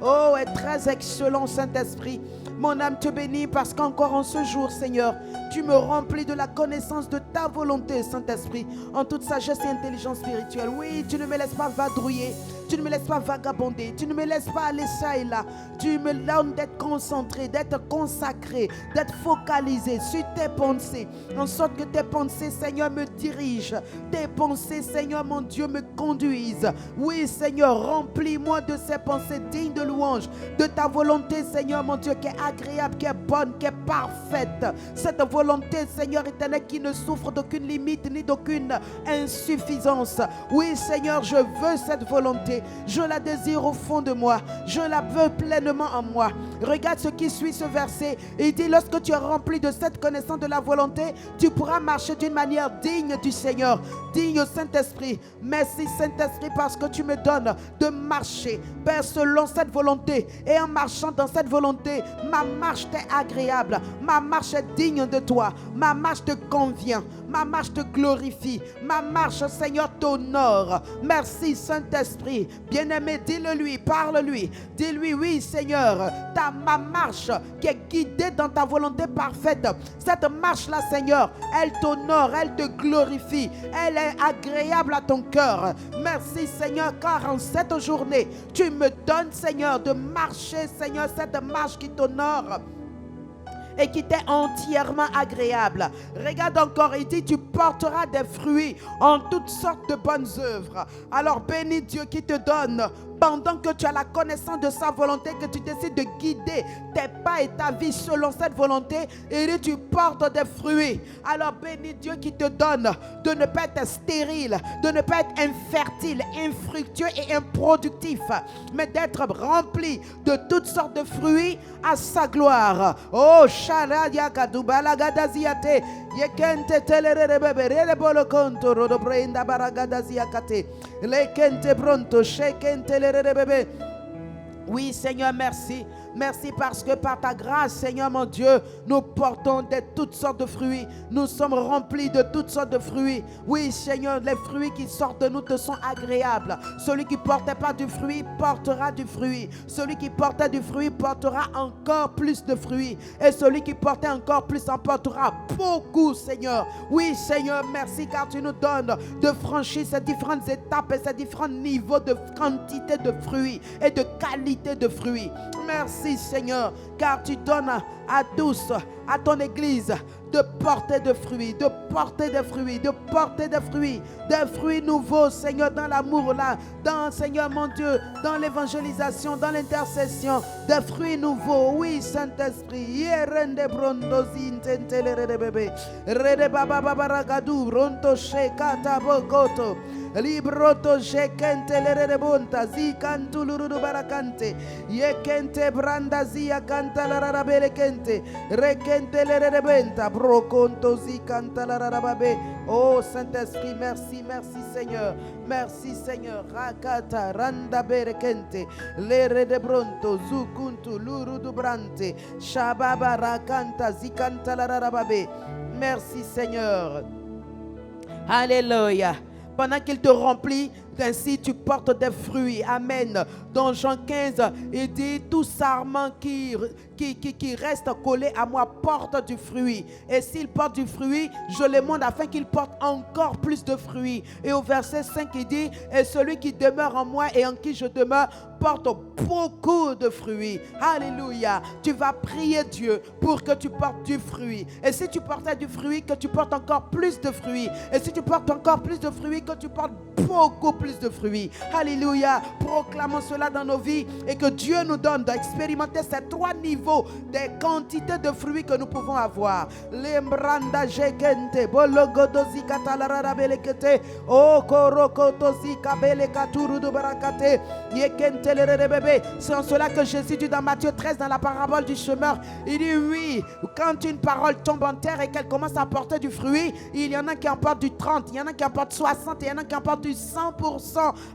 [SPEAKER 2] Oh, est très excellent Saint-Esprit. Mon âme te bénit parce qu'encore en ce jour, Seigneur, tu me remplis de la connaissance de ta volonté, Saint-Esprit, en toute sagesse et intelligence spirituelle. Oui, tu ne me laisses pas vadrouiller, tu ne me laisses pas vagabonder, tu ne me laisses pas aller ça et là. Tu me donnes d'être concentré, d'être consacré, d'être focalisé sur tes pensées, en sorte que tes pensées, Seigneur, me dirigent. Tes pensées, Seigneur, mon Dieu, me conduisent. Oui, Seigneur, remplis-moi de ces pensées dignes de louange, de ta volonté, Seigneur, mon Dieu, qui est agréable, qui est bonne, qui est parfaite. Cette volonté, Seigneur éternel, qui ne souffre d'aucune limite ni d'aucune insuffisance. Oui, Seigneur, je veux cette volonté. Je la désire au fond de moi. Je la veux pleinement en moi. Regarde ce qui suit ce verset. Il dit, lorsque tu es rempli de cette connaissance de la volonté, tu pourras marcher d'une manière digne du Seigneur, digne au Saint-Esprit. Merci Saint-Esprit parce que tu me donnes de marcher, Père, selon cette volonté. Et en marchant dans cette volonté, ma marche t'est agréable, ma marche est digne de toi, ma marche te convient, ma marche te glorifie, ma marche, Seigneur, t'honore. Merci Saint-Esprit. Bien-aimé, dis-le lui, parle-lui. Dis-lui, oui Seigneur, ta ma marche qui est guidée dans ta volonté parfaite. Cette marche-là, Seigneur, elle t'honore, elle te glorifie, elle est agréable à ton cœur. Merci, Seigneur, car en cette journée, tu me donnes, Seigneur, de marcher, Seigneur, cette marche qui t'honore et qui t'est entièrement agréable. Regarde encore, il dit, tu porteras des fruits en toutes sortes de bonnes œuvres. Alors bénis Dieu qui te donne, pendant que tu as la connaissance de sa volonté, que tu décides de guider tes pas et ta vie selon cette volonté, et tu portes des fruits. Alors bénis Dieu qui te donne de ne pas être stérile, de ne pas être infertile, infructueux et improductif, mais d'être rempli de toutes sortes de fruits à sa gloire. Oh, Sharadia Kadubala Gadaziate, Yekente Telerebebe, Relebolo Conto, Rodobrenda Baragadaziakate, Lekente Pronto, Shekente Lerebebe. Oui, Seigneur, merci. Merci parce que par ta grâce, Seigneur mon Dieu, nous portons de toutes sortes de fruits. Nous sommes remplis de toutes sortes de fruits. Oui, Seigneur, les fruits qui sortent de nous te sont agréables. Celui qui ne portait pas du fruit portera du fruit. Celui qui portait du fruit portera encore plus de fruits. Et celui qui portait encore plus en portera beaucoup, Seigneur. Oui, Seigneur, merci car tu nous donnes de franchir ces différentes étapes et ces différents niveaux de quantité de fruits et de qualité de fruits. Merci, Seigneur, car tu donnes à tous, à ton Église, de porter de fruits, de porter des fruits, de porter des fruits nouveaux, Seigneur, dans l'amour là, dans, Seigneur mon Dieu, dans l'évangélisation, dans l'intercession, des fruits nouveaux. Oui, Saint-Esprit, Rende Brondosin Tentelere bébé, Rede Baba Babaragadou, Ronto Shekata Bokoto. Libroto shekente lerere bonta zikantu lurudu barakante yekente branda zia kanta larabele kente rekente lerere benta brokonto zikanta larababe. Oh Saint-Esprit, merci, merci Seigneur, merci Seigneur. Rakata randa berekente lerere bronto zukuntu lurudu brante shababa rakanta zikanta larababe. Merci Seigneur. Alléluia. Pendant qu'il te remplit, ainsi tu portes des fruits. Amen. Dans Jean 15, il dit, tout sarment qui reste collé à moi porte du fruit. Et s'il porte du fruit, je le montre afin qu'il porte encore plus de fruits. Et au verset 5, il dit, et celui qui demeure en moi et en qui je demeure porte beaucoup de fruits. Alléluia. Tu vas prier Dieu pour que tu portes du fruit. Et si tu portais du fruit, que tu portes encore plus de fruits. Et si tu portes encore plus de fruits, que tu portes beaucoup plus de fruits. Alléluia. Proclamons cela dans nos vies et que Dieu nous donne d'expérimenter ces trois niveaux des quantités de fruits que nous pouvons avoir. Lembranda jekente bologodozi katalarara belekete o korokotozi kabele katuru do barakate yekente lerere bébé. C'est en cela que Jésus dit dans Matthieu 13 dans la parabole du semeur, il dit oui, quand une parole tombe en terre et qu'elle commence à porter du fruit, il y en a qui en portent du 30, il y en a qui en portent 60 et il y en a qui en portent du 100%.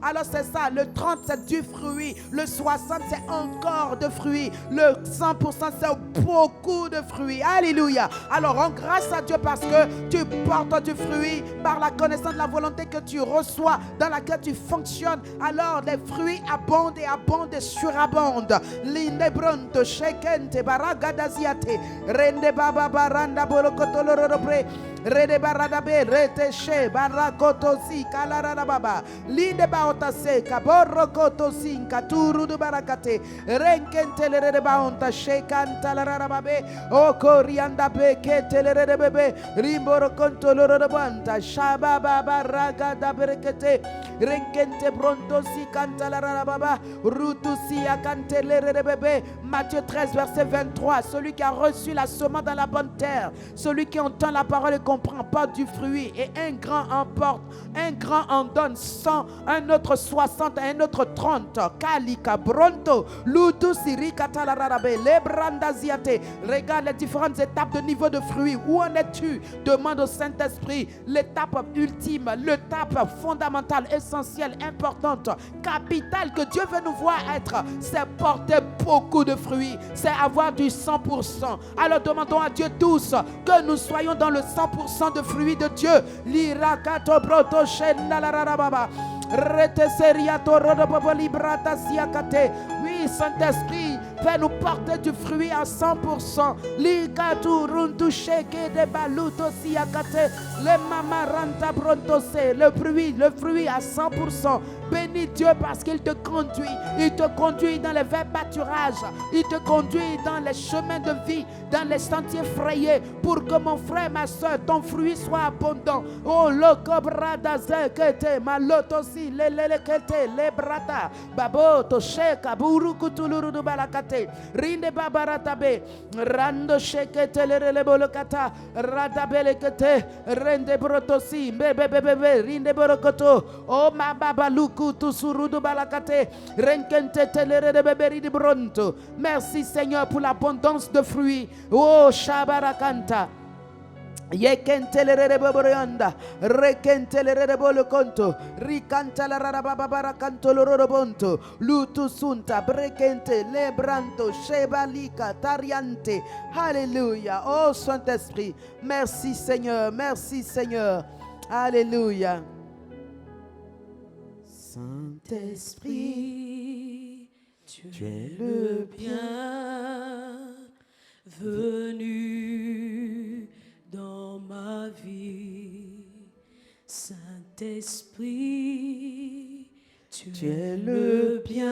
[SPEAKER 2] Alors c'est ça, le 30 c'est du fruit, le 60 c'est encore de fruits, le 100% c'est beaucoup de fruits. Alléluia. Alors rends grâce à Dieu parce que tu portes du fruit par la connaissance de la volonté que tu reçois, dans laquelle tu fonctionnes. Alors les fruits abondent et abondent et surabondent. Linde bronto shekente baragadaziate rende baba baranda bolokotolorobre rede baradabe reteshe barakotosi kalarada baba linde baotase kaborokotosi katuru du barakate renkente lerede baonta shekanta larada babe o korianda bekete lerede bebe rimboro kontoloro banta shababa baragada berekete renkente brontosi kanta larada baba rutusi akante lerede bebe. Matthieu 13 verset 23, celui qui a reçu la semence dans la bonne terre, celui qui entend la parole et comprend, porte du fruit, et un grand en porte, un grand en donne 100, un autre 60, un autre 30. Kalika bronto lutu sirika talararabe lebrandaziate. Regarde les différentes étapes de niveau de fruit. Où en es-tu? Demande au Saint-Esprit l'étape ultime, l'étape fondamentale, essentielle, importante, capitale que Dieu veut nous voir être, c'est porter beaucoup de fruits, c'est avoir du 100%. Alors demandons à Dieu tous que nous soyons dans le 100% de fruits de Dieu. Lirakato broto shenda la rababa. Oui, Saint-Esprit, Fais-nous porter du fruit à 100%. Le fruit à 100%. Bénis Dieu parce qu'il te conduit. Il te conduit dans les verts pâturages. Il te conduit dans les chemins de vie, dans les sentiers frayés, pour que mon frère, ma soeur, ton fruit soit abondant. Oh, le cobrada zekete, malotosi, le kete, le brata, babo, tosheka, burukutuluru du balakate, rinde babaratabe, rando shekete, le bolokata, radabele kete, rende brotosi, bebe, rinde borokoto, oh, ma babaluku, tusurudu balakate, renkente, telere de beberi di bronto. Merci Seigneur pour l'abondance de fruits. Oh, Shabarakanta. Yekentelere boborianda, rekentelere bolo conto, ricanta la rababara canto loro bonto, lutu sunta, brekente, lebranto, shebalika, tariante. Alléluia. Oh Saint-Esprit, merci Seigneur, merci Seigneur. Alléluia. Saint-Esprit, tu es le
[SPEAKER 1] bienvenu dans ma vie. Saint-Esprit, tu es le bienvenu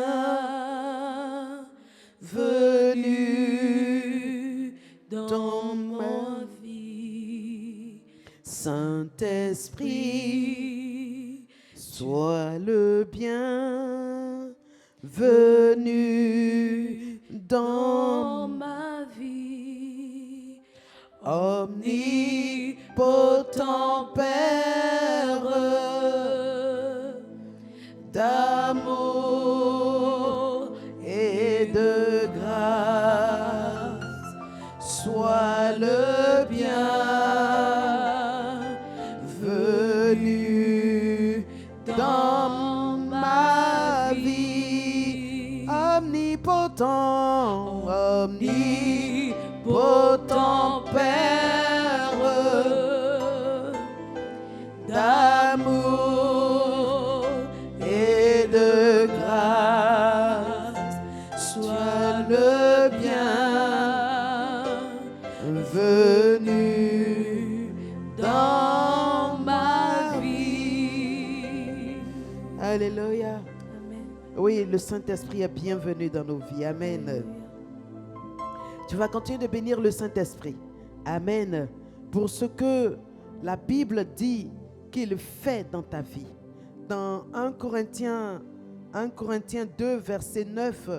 [SPEAKER 1] dans ma vie.
[SPEAKER 2] Saint-Esprit, sois le bienvenu dans
[SPEAKER 1] ma vie.
[SPEAKER 2] Omnipotent Père d'amour et de grâce, sois le bienvenu dans ma vie. Omnipotent, omnipotent Père d'amour et de grâce, sois le bienvenu dans ma vie. Alléluia.
[SPEAKER 1] Amen.
[SPEAKER 2] Oui, le Saint-Esprit est bienvenu dans nos vies. Amen. Tu vas continuer de bénir le Saint-Esprit. Amen. Pour ce que la Bible dit qu'il fait dans ta vie. Dans 1 Corinthiens 2, verset 9,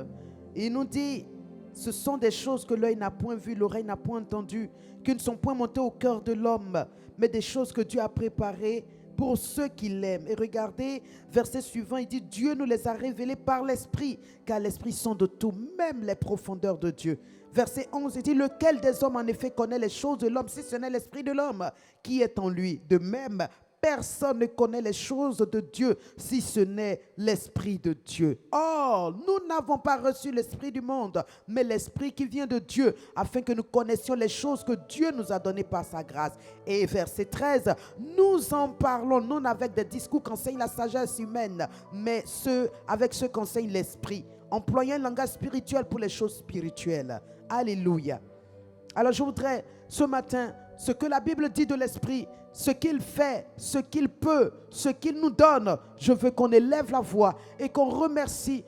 [SPEAKER 2] il nous dit, ce sont des choses que l'œil n'a point vues, l'oreille n'a point entendues, qui ne sont point montées au cœur de l'homme, mais des choses que Dieu a préparées pour ceux qui l'aiment. Et regardez, verset suivant, il dit, Dieu nous les a révélées par l'Esprit, car l'Esprit sonde tout, même les profondeurs de Dieu. Verset 11, il dit, lequel des hommes en effet connaît les choses de l'homme, si ce n'est l'Esprit de l'homme qui est en lui. De même, personne ne connaît les choses de Dieu, si ce n'est l'Esprit de Dieu. Or, nous n'avons pas reçu l'Esprit du monde, mais l'Esprit qui vient de Dieu, afin que nous connaissions les choses que Dieu nous a données par sa grâce. Et verset 13, nous en parlons non avec des discours qu'enseigne la sagesse humaine, mais avec ceux qu'enseigne l'Esprit, employant un langage spirituel pour les choses spirituelles. Alléluia. Alors je voudrais ce matin, ce que la Bible dit de l'Esprit, ce qu'il fait, ce qu'il peut, ce qu'il nous donne, je veux qu'on élève la voix et qu'on remercie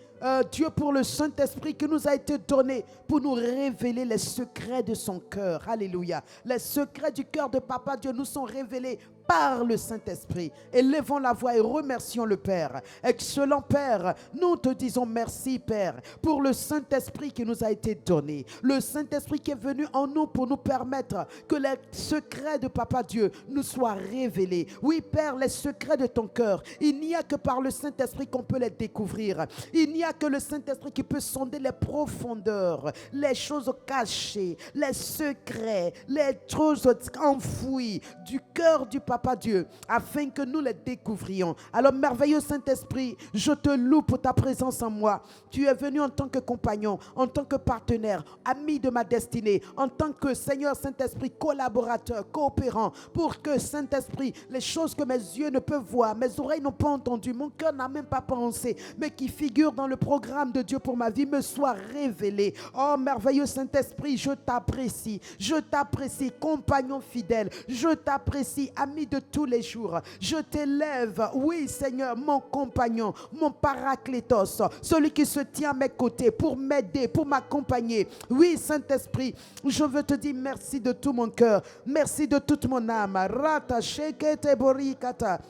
[SPEAKER 2] Dieu pour le Saint-Esprit qui nous a été donné pour nous révéler les secrets de son cœur. Alléluia. Les secrets du cœur de Papa Dieu nous sont révélés par le Saint-Esprit. Élevons la voix et remercions le Père. Excellent Père, nous te disons merci Père pour le Saint-Esprit qui nous a été donné. Le Saint-Esprit qui est venu en nous pour nous permettre que les secrets de Papa Dieu nous soient révélés. Oui Père, les secrets de ton cœur, il n'y a que par le Saint-Esprit qu'on peut les découvrir. Il n'y a que le Saint-Esprit qui peut sonder les profondeurs, les choses cachées, les secrets, les choses enfouies du cœur du Papa Dieu, afin que nous les découvrions. Alors merveilleux Saint-Esprit, je te loue pour ta présence en moi. Tu es venu en tant que compagnon, en tant que partenaire, ami de ma destinée, en tant que Seigneur Saint-Esprit, collaborateur, coopérant, pour que Saint-Esprit, les choses que mes yeux ne peuvent voir, mes oreilles n'ont pas entendu, mon cœur n'a même pas pensé, mais qui figurent dans le le programme de Dieu pour ma vie me soit révélé. Oh, merveilleux Saint-Esprit, je t'apprécie. Je t'apprécie, compagnon fidèle. Je t'apprécie, ami de tous les jours. Je t'élève, oui Seigneur, mon compagnon, mon paraclétos, celui qui se tient à mes côtés pour m'aider, pour m'accompagner. Oui Saint-Esprit, je veux te dire merci de tout mon cœur, merci de toute mon âme. Rata shekete borikata.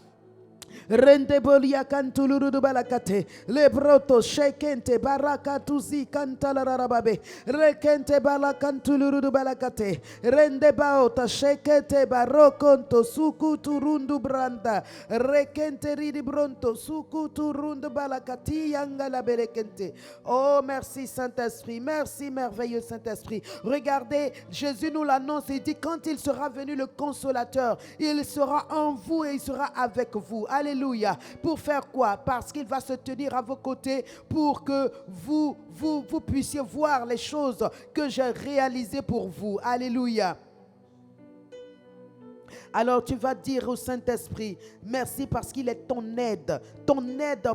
[SPEAKER 2] Rende bolia cantuluru balakate le broto shekente barakatuzi cantala rababe rekente balakantuluru balakate rende baota shekete barokonto sukuturundu branda rekente ridi bronto sukuturundu balakati yangala berekente. Oh merci Saint-Esprit, merci merveilleux Saint-Esprit. Regardez, Jésus nous l'annonce, il dit quand il sera venu le consolateur, il sera en vous et il sera avec vous. Alléluia. Pour faire quoi? Parce qu'il va se tenir à vos côtés pour que vous puissiez voir les choses que j'ai réalisées pour vous. Alléluia. Alors tu vas dire au Saint-Esprit, merci parce qu'il est ton aide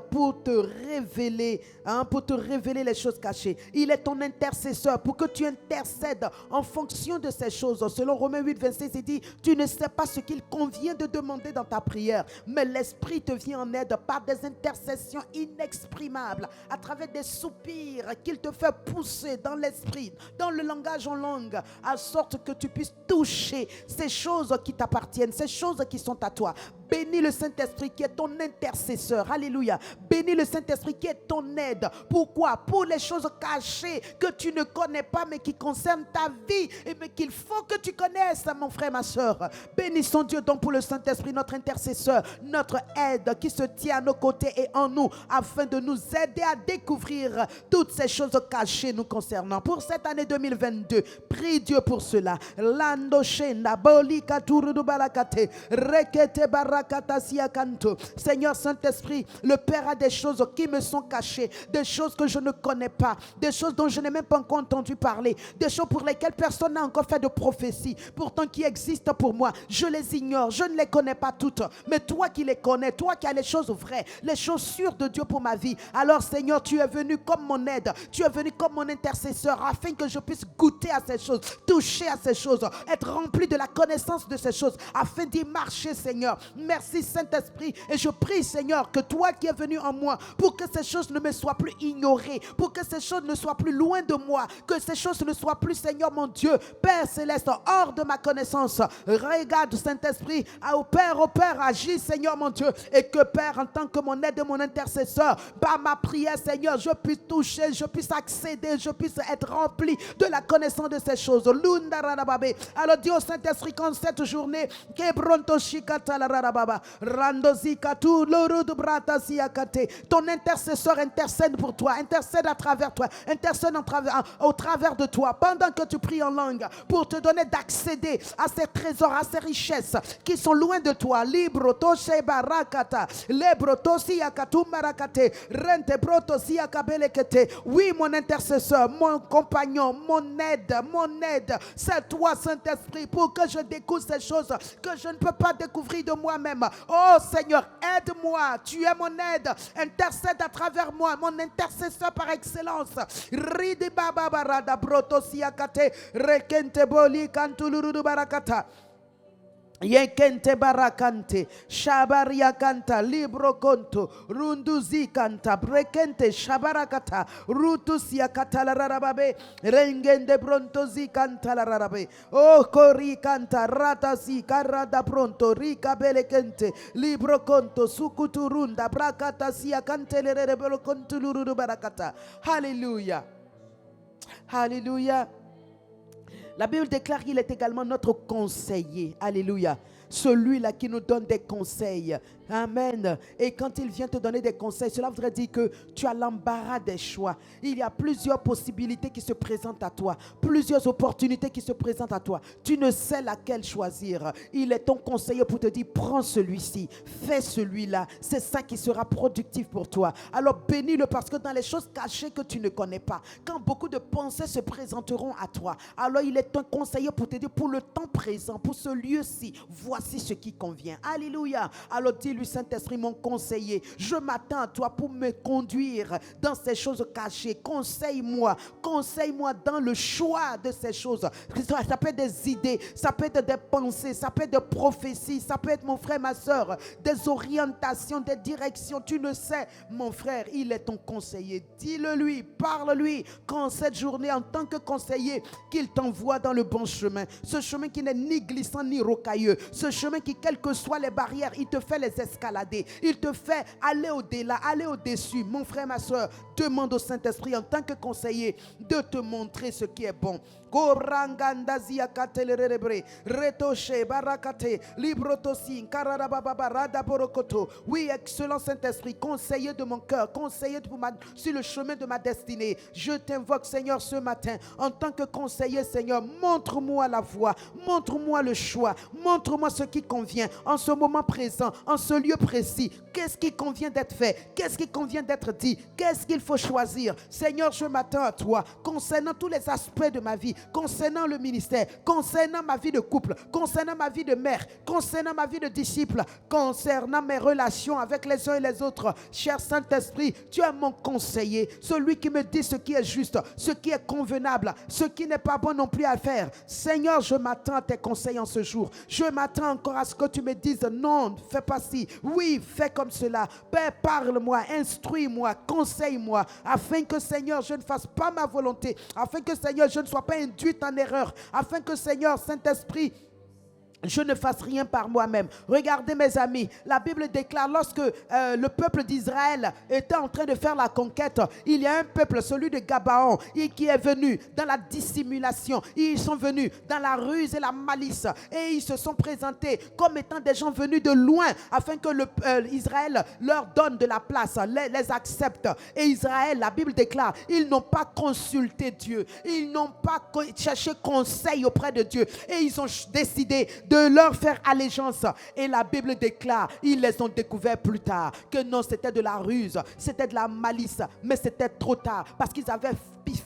[SPEAKER 2] pour te révéler, pour te révéler les choses cachées. Il est ton intercesseur pour que tu intercèdes en fonction de ces choses. Selon Romains 8, 26, il dit, tu ne sais pas ce qu'il convient de demander dans ta prière, mais l'Esprit te vient en aide par des intercessions inexprimables, à travers des soupirs qu'il te fait pousser dans l'esprit, dans le langage en langue, à sorte que tu puisses toucher ces choses qui t'appartiennent, ces choses qui sont à toi. Bénis le Saint-Esprit qui est ton intercesseur. Alléluia. Bénis le Saint-Esprit qui est ton aide. Pourquoi? Pour les choses cachées que tu ne connais pas mais qui concernent ta vie et mais qu'il faut que tu connaisses, mon frère, ma soeur. Bénissons Dieu donc pour le Saint-Esprit, notre intercesseur, notre aide qui se tient à nos côtés et en nous afin de nous aider à découvrir toutes ces choses cachées nous concernant. Pour cette année 2022, prie Dieu pour cela. Lando shenda bolika turudu balakate rekete barakata siya kanto. Seigneur Saint-Esprit, le Père a des choses qui me sont cachées, des choses que je ne connais pas, des choses dont je n'ai même pas encore entendu parler, des choses pour lesquelles personne n'a encore fait de prophétie, pourtant qui existent pour moi. Je les ignore, je ne les connais pas toutes, mais toi qui les connais, toi qui as les choses vraies, les choses sûres de Dieu pour ma vie. Alors Seigneur, tu es venu comme mon aide, tu es venu comme mon intercesseur afin que je puisse goûter à ces choses, toucher à ces choses, être rempli de la connaissance de ces choses afin d'y marcher, Seigneur. Merci Saint-Esprit, et je prie Seigneur que toi qui es venu en moi, pour que ces choses ne me soient plus ignorées, pour que ces choses ne soient plus loin de moi, que ces choses ne soient plus, Seigneur mon Dieu, Père Céleste, hors de ma connaissance. Regarde Saint-Esprit, au Père, agis Seigneur mon Dieu, et que Père, en tant que mon aide et mon intercesseur, par ma prière Seigneur, je puisse toucher, je puisse accéder, je puisse être rempli de la connaissance de ces choses. Alors dis au Saint-Esprit qu'en cette journée, ton intercesseur intercède pour toi, intercède à travers toi, intercède au travers de toi, pendant que tu pries en langue, pour te donner d'accéder à ces trésors, à ces richesses qui sont loin de toi. Libro toshe barakata, lebro tosi akatum barakate, rente protosi akabelekete. Oui, mon intercesseur, mon compagnon, mon aide, c'est toi, Saint-Esprit, pour que je découvre ces choses que je ne peux pas découvrir de moi-même. Oh Seigneur, aide-moi, tu es mon aide, intercède à travers moi, mon intercesseur par excellence. Ridi baba barada protosi akate, rekente boli kantuluru barakata. Yekente barakante, shabaria kanta, libro konto, runduzi kanta, brekente, shabarakata, rutusia katala rarababe, rengende brontozi kanta la rarabe, oh kori kanta, ratasi, karada pronto, rika belekente, libro konto, sukuturunda, brakata sia kantele rebelo kontuluru barakata. Hallelujah. Hallelujah. La Bible déclare qu'il est également notre conseiller. Alléluia. Celui-là qui nous donne des conseils. Amen. Et quand il vient te donner des conseils, cela voudrait dire que tu as l'embarras des choix. Il y a plusieurs possibilités qui se présentent à toi, plusieurs opportunités qui se présentent à toi. Tu ne sais laquelle choisir. Il est ton conseiller pour te dire, prends celui-ci, fais celui-là. C'est ça qui sera productif pour toi. Alors bénis-le, parce que dans les choses cachées que tu ne connais pas, quand beaucoup de pensées se présenteront à toi, alors il est ton conseiller pour te dire, pour le temps présent, pour ce lieu-ci, voici ce qui convient. Alléluia. Alors dis-lui Dis-lui, Saint-Esprit, mon conseiller, je m'attends à toi pour me conduire dans ces choses cachées. Conseille-moi dans le choix de ces choses. Ça peut être des idées, ça peut être des pensées, ça peut être des prophéties, ça peut être, mon frère, ma soeur, des orientations, des directions. Tu le sais, mon frère, il est ton conseiller. Dis-le lui, parle-lui, qu'en cette journée, en tant que conseiller, qu'il t'envoie dans le bon chemin. Ce chemin qui n'est ni glissant ni rocailleux. Ce chemin qui, quelles que soient les barrières, il te fait les escalader. Il te fait aller au-delà, aller au-dessus. Mon frère, ma soeur, demande au Saint-Esprit en tant que conseiller de te montrer ce qui est bon. Oui, excellent Saint-Esprit, conseiller de mon cœur, conseiller sur le chemin de ma destinée. Je t'invoque, Seigneur, ce matin, en tant que conseiller, Seigneur, montre-moi la voie, montre-moi le choix, montre-moi ce qui convient en ce moment présent, en ce lieu précis. Qu'est-ce qui convient d'être fait? Qu'est-ce qui convient d'être dit? Qu'est-ce qu'il faut choisir? Seigneur, je m'attends à toi concernant tous les aspects de ma vie, concernant le ministère, concernant ma vie de couple, concernant ma vie de mère, concernant ma vie de disciple, concernant mes relations avec les uns et les autres. Cher Saint-Esprit, tu es mon conseiller, celui qui me dit ce qui est juste, ce qui est convenable, ce qui n'est pas bon non plus à faire. Seigneur, je m'attends à tes conseils en ce jour. Je m'attends encore à ce que tu me dises non, fais pas ci, oui, fais comme cela. Père, parle-moi, instruis-moi, conseille-moi, afin que, Seigneur, je ne fasse pas ma volonté, afin que, Seigneur, je ne sois pas induite en erreur, afin que, Seigneur, Saint-Esprit, je ne fasse rien par moi-même. Regardez, mes amis, la Bible déclare, lorsque le peuple d'Israël était en train de faire la conquête, il y a un peuple, celui de Gabaon, qui est venu dans la dissimulation. Ils sont venus dans la ruse et la malice, et ils se sont présentés comme étant des gens venus de loin, afin que Israël leur donne de la place, les accepte. Et Israël, la Bible déclare, ils n'ont pas consulté Dieu, ils n'ont pas cherché conseil auprès de Dieu, et ils ont décidé de leur faire allégeance. Et la Bible déclare, ils les ont découverts plus tard, que non, c'était de la ruse, c'était de la malice, mais c'était trop tard, parce qu'ils avaient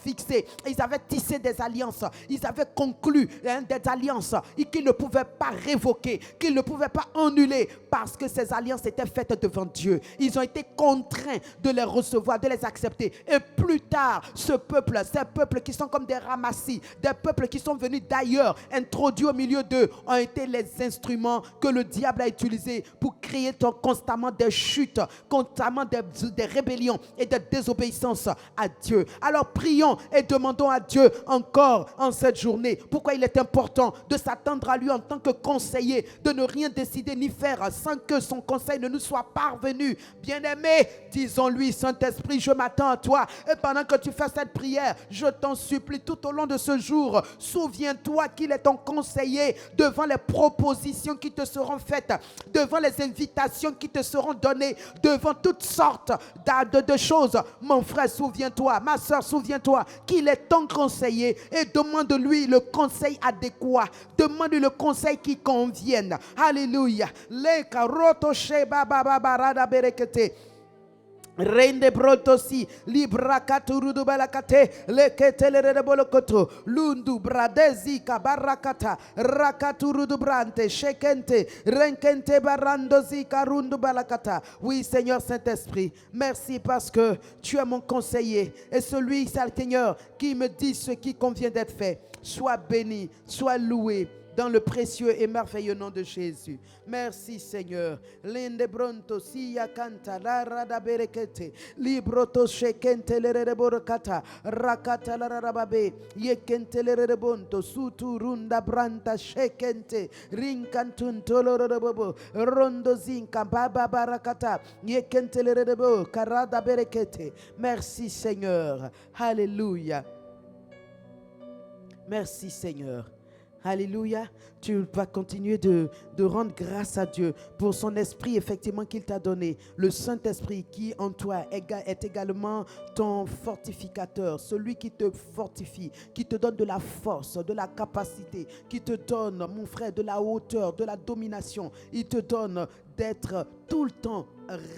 [SPEAKER 2] fixé, ils avaient tissé des alliances, ils avaient conclu des alliances qu'ils ne pouvaient pas révoquer, qu'ils ne pouvaient pas annuler, parce que ces alliances étaient faites devant Dieu. Ils ont été contraints de les recevoir, de les accepter. Et plus tard, ces peuples qui sont comme des ramassis, des peuples qui sont venus d'ailleurs, introduits au milieu d'eux, ont été les instruments que le diable a utilisés pour créer constamment des chutes, constamment des rébellions et des désobéissances à Dieu. Alors prions et demandons à Dieu encore en cette journée pourquoi il est important de s'attendre à lui en tant que conseiller, de ne rien décider ni faire sans que son conseil ne nous soit parvenu. Bien-aimé, disons-lui, Saint-Esprit, je m'attends à toi. Et pendant que tu fais cette prière, je t'en supplie, tout au long de ce jour, souviens-toi qu'il est ton conseiller devant les propositions qui te seront faites, devant les invitations qui te seront données, devant toutes sortes de choses. Mon frère, souviens-toi, ma soeur, souviens-toi qu'il est ton conseiller, et demande-lui le conseil adéquat, demande-lui le conseil qui convienne. Alléluia. Rende brotosi libra katurudu balakate leketelere bolokoto lundu bradezi kabarakata rakaturudu brante shekente renkente barandozi karundu balakata. Oui, Seigneur Saint-Esprit, merci parce que tu es mon conseiller et celui, Seigneur, qui me dit ce qui convient d'être fait. Sois béni, sois loué dans le précieux et merveilleux nom de Jésus. Merci, Seigneur. Lende bronto siya kanta la rada berekete libroto shekente le reborokata rakata la rababe yekente le rebonto sutu runda branta shekente rinkantun tolorobobo rondo zinka baba barakata yekente le rebo karada berekete. Merci, Seigneur. Alléluia. Merci, Seigneur. Alléluia. Tu vas continuer de rendre grâce à Dieu pour son esprit effectivement qu'il t'a donné. Le Saint-Esprit qui en toi est également ton fortificateur, celui qui te fortifie, qui te donne de la force, de la capacité, qui te donne, mon frère, de la hauteur, de la domination. Il te donne d'être tout le temps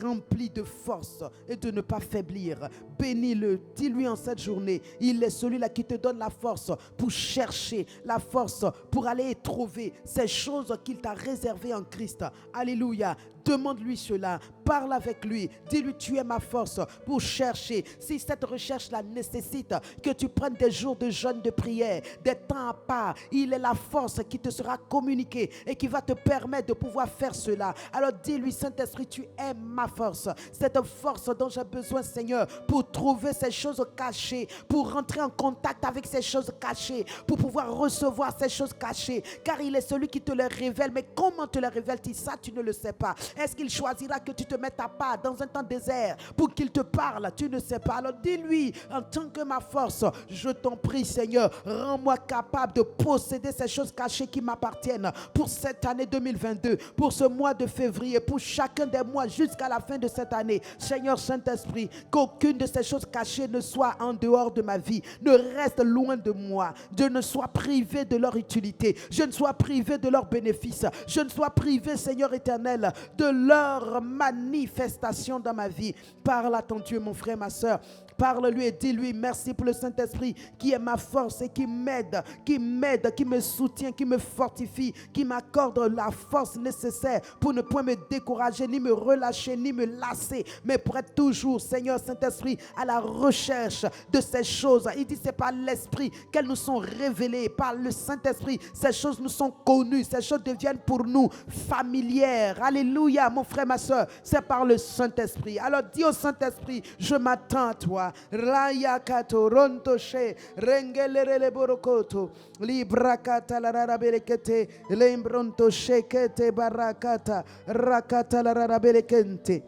[SPEAKER 2] rempli de force et de ne pas faiblir. Bénis-le, dis-lui en cette journée, il est celui-là qui te donne la force pour chercher, la force pour aller trouver ces choses qu'il t'a réservées en Christ. Alléluia. Demande-lui cela. Parle avec lui. Dis-lui, tu es ma force pour chercher. Si cette recherche-là nécessite que tu prennes des jours de jeûne, de prière, des temps à part, il est la force qui te sera communiquée et qui va te permettre de pouvoir faire cela. Alors dis-lui, Saint-Esprit, tu es ma force. Cette force dont j'ai besoin, Seigneur, pour trouver ces choses cachées, pour rentrer en contact avec ces choses cachées, pour pouvoir recevoir ces choses cachées. Car il est celui qui te les révèle. Mais comment te les révèle-t-il? Ça, tu ne le sais pas. Est-ce qu'il choisira que tu te mettes à part dans un temps désert pour qu'il te parle? Tu ne sais pas. Alors dis-lui, en tant que ma force, je t'en prie, Seigneur, rends-moi capable de posséder ces choses cachées qui m'appartiennent pour cette année 2022, pour ce mois de février, pour chacun des mois jusqu'à la fin de cette année. Seigneur Saint-Esprit, qu'aucune de ces choses cachées ne soit en dehors de ma vie, ne reste loin de moi. Je ne sois privé de leur utilité, je ne sois privé de leurs bénéfices, je ne sois privé, Seigneur éternel, de leur manifestation dans ma vie. Parle à ton Dieu, mon frère, ma soeur. Parle-lui et dis-lui merci pour le Saint-Esprit qui est ma force et qui m'aide, qui me soutient, qui me fortifie, qui m'accorde la force nécessaire pour ne point me décourager, ni me relâcher, ni me lasser, mais pour être toujours, Seigneur Saint-Esprit, à la recherche de ces choses. Il dit c'est par l'Esprit qu'elles nous sont révélées, par le Saint-Esprit, ces choses nous sont connues, ces choses deviennent pour nous familières. Alléluia, mon frère, ma soeur, c'est par le Saint-Esprit. Alors dis au Saint-Esprit, je m'attends à toi. Raya kato rontoshe rengelere borokoto librakata la raraberekete lembrontoshe kete barakata rakata la raraberekente.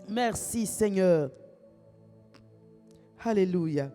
[SPEAKER 2] Merci Seigneur. Alléluia.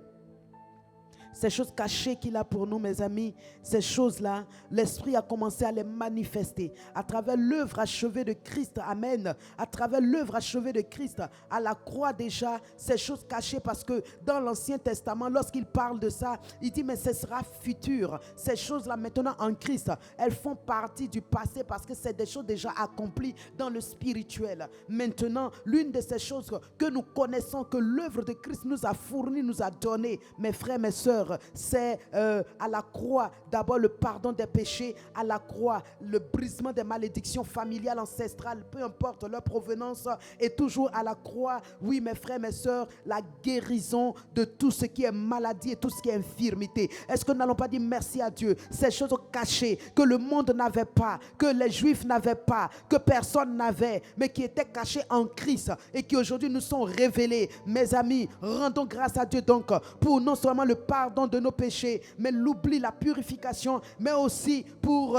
[SPEAKER 2] Ces choses cachées qu'il a pour nous, mes amis, ces choses-là, l'Esprit a commencé à les manifester à travers l'œuvre achevée de Christ. Amen. À travers l'œuvre achevée de Christ à la croix déjà, ces choses cachées, parce que dans l'Ancien Testament, lorsqu'il parle de ça, il dit mais ce sera futur. Ces choses-là maintenant en Christ, elles font partie du passé parce que c'est des choses déjà accomplies dans le spirituel. Maintenant, l'une de ces choses que nous connaissons, que l'œuvre de Christ nous a fourni, nous a donné, mes frères, mes sœurs, c'est à la croix d'abord le pardon des péchés, à la croix le brisement des malédictions familiales, ancestrales, peu importe leur provenance, et toujours à la croix, oui mes frères, mes sœurs, la guérison de tout ce qui est maladie et tout ce qui est infirmité. Est-ce que nous n'allons pas dire merci à Dieu? Ces choses cachées que le monde n'avait pas, que les Juifs n'avaient pas, que personne n'avait, mais qui étaient cachées en Christ et qui aujourd'hui nous sont révélées. Mes amis, rendons grâce à Dieu donc pour non seulement le pardon de nos péchés, mais l'oubli, la purification, mais aussi pour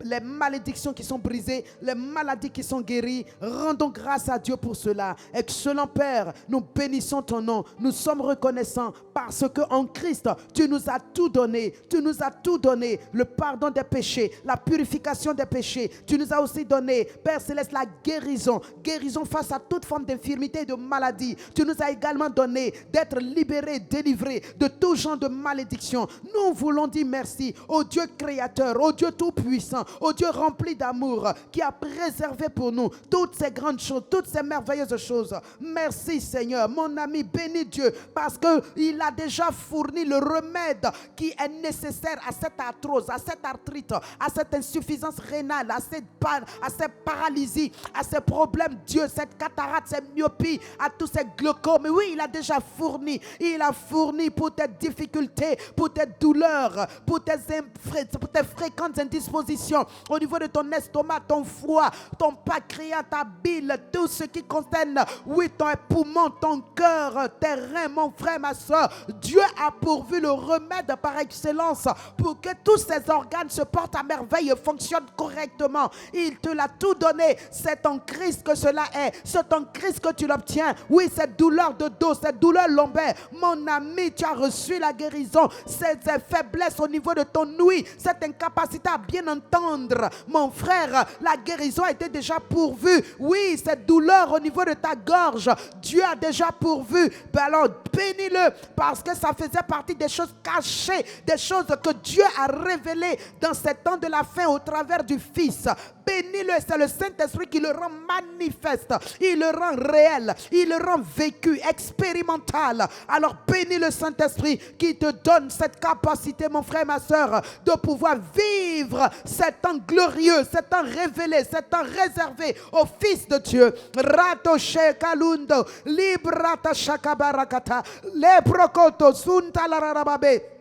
[SPEAKER 2] les malédictions qui sont brisées, les maladies qui sont guéries. Rendons grâce à Dieu pour cela. Excellent Père, nous bénissons ton nom. Nous sommes reconnaissants parce que en Christ, tu nous as tout donné. Tu nous as tout donné. Le pardon des péchés, la purification des péchés. Tu nous as aussi donné, Père Céleste, la guérison. Guérison face à toute forme d'infirmité et de maladie. Tu nous as également donné d'être libérés, délivrés de tout genre de malédiction. Nous voulons dire merci au Dieu créateur, au Dieu tout-puissant, au Dieu rempli d'amour qui a préservé pour nous toutes ces grandes choses, toutes ces merveilleuses choses. Merci Seigneur, mon ami, bénis Dieu parce qu'il a déjà fourni le remède qui est nécessaire à cette arthrose, à cette arthrite, à cette insuffisance rénale, à cette paralysie, à ces problèmes, Dieu, cette cataracte, cette myopie, à tous ces glaucomes. Oui, il a déjà fourni. Il a fourni pour tes difficultés, pour tes douleurs, pour tes fréquentes indispositions au niveau de ton estomac, ton foie, ton pancréas, ta bile, tout ce qui concerne, oui, ton poumon, ton cœur, tes reins, mon frère, ma soeur. Dieu a pourvu le remède par excellence pour que tous ces organes se portent à merveille et fonctionnent correctement. Il te l'a tout donné. C'est en Christ que cela est. C'est en Christ que tu l'obtiens. Oui, cette douleur de dos, cette douleur lombaire, mon ami, tu as reçu la guérison. Ces faiblesses au niveau de ton ouïe, cette incapacité à bien entendre, mon frère, la guérison a été déjà pourvue. Oui, cette douleur au niveau de ta gorge, Dieu a déjà pourvu. Alors bénis-le parce que ça faisait partie des choses cachées, des choses que Dieu a révélées dans ces temps de la fin au travers du Fils. Bénis-le, c'est le Saint-Esprit qui le rend manifeste, il le rend réel, il le rend vécu, expérimental. Alors bénis le Saint-Esprit qui te donne cette capacité, mon frère, ma soeur, de pouvoir vivre cette cet temps glorieux, cet temps révélé, cet temps réservé au Fils de Dieu. Rato Shekalundo, Librata Shakabarakata, Leprokoto, Sunta Larababe.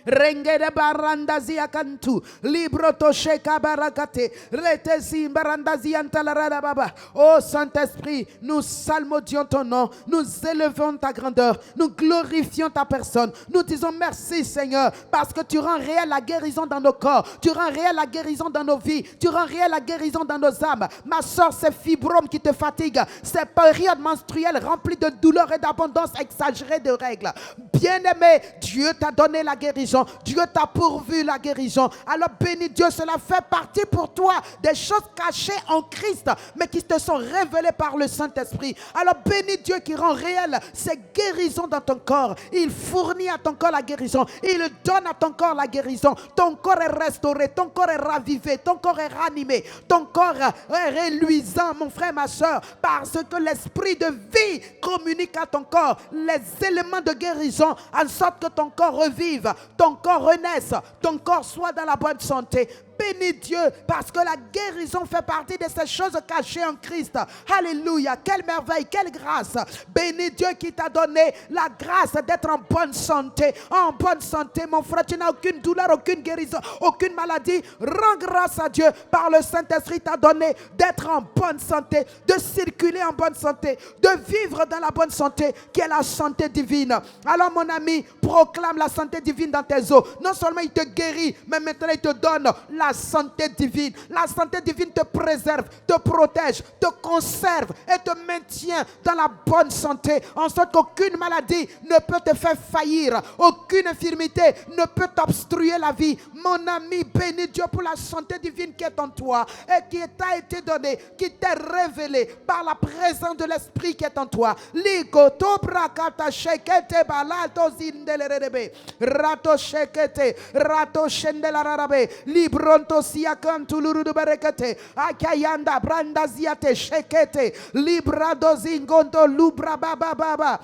[SPEAKER 2] Rengede barandazia kantu libro toshe kabarakate retezi barandazia antalarada baba. Oh Saint-Esprit, nous salmodions ton nom, nous élevons ta grandeur, nous glorifions ta personne. Nous disons merci Seigneur parce que tu rends réelle la guérison dans nos corps, tu rends réelle la guérison dans nos vies, tu rends réelle la guérison dans nos âmes. Ma soeur, ces fibromes qui te fatiguent, ces périodes menstruelles remplies de douleurs et d'abondance exagérée de règles. Bien-aimé, Dieu t'a donné la guérison. Dieu t'a pourvu la guérison. Alors bénis Dieu, cela fait partie pour toi des choses cachées en Christ, mais qui te sont révélées par le Saint-Esprit. Alors bénis Dieu qui rend réel ces guérisons dans ton corps. Il fournit à ton corps la guérison. Il donne à ton corps la guérison. Ton corps est restauré, ton corps est ravivé, ton corps est ranimé, ton corps est reluisant, mon frère, ma soeur, parce que l'esprit de vie communique à ton corps les éléments de guérison en sorte que ton corps revive, ton corps renaisse, ton corps soit dans la bonne santé. Bénis Dieu parce que la guérison fait partie de ces choses cachées en Christ. Alléluia, quelle merveille, quelle grâce. Bénis Dieu qui t'a donné la grâce d'être en bonne santé. En bonne santé, mon frère, tu n'as aucune douleur, aucune guérison, aucune maladie. Rends grâce à Dieu par le Saint-Esprit t'a donné d'être en bonne santé, de circuler en bonne santé, de vivre dans la bonne santé qui est la santé divine. Alors mon ami, proclame la santé divine dans tes os. Non seulement il te guérit, mais maintenant il te donne la santé divine. La santé divine te préserve, te protège, te conserve et te maintient dans la bonne santé, en sorte qu'aucune maladie ne peut te faire faillir, aucune infirmité ne peut t'obstruer la vie. Mon ami, bénis Dieu pour la santé divine qui est en toi et qui t'a été donnée, qui t'est révélée par la présence de l'Esprit qui est en toi. Ligo tobrakata shekete balato zindelerebe rato shekete rato shendelararabe libro siakantuluru berekete akayanda branda ziate shekete librado zingondo lubra baba baba.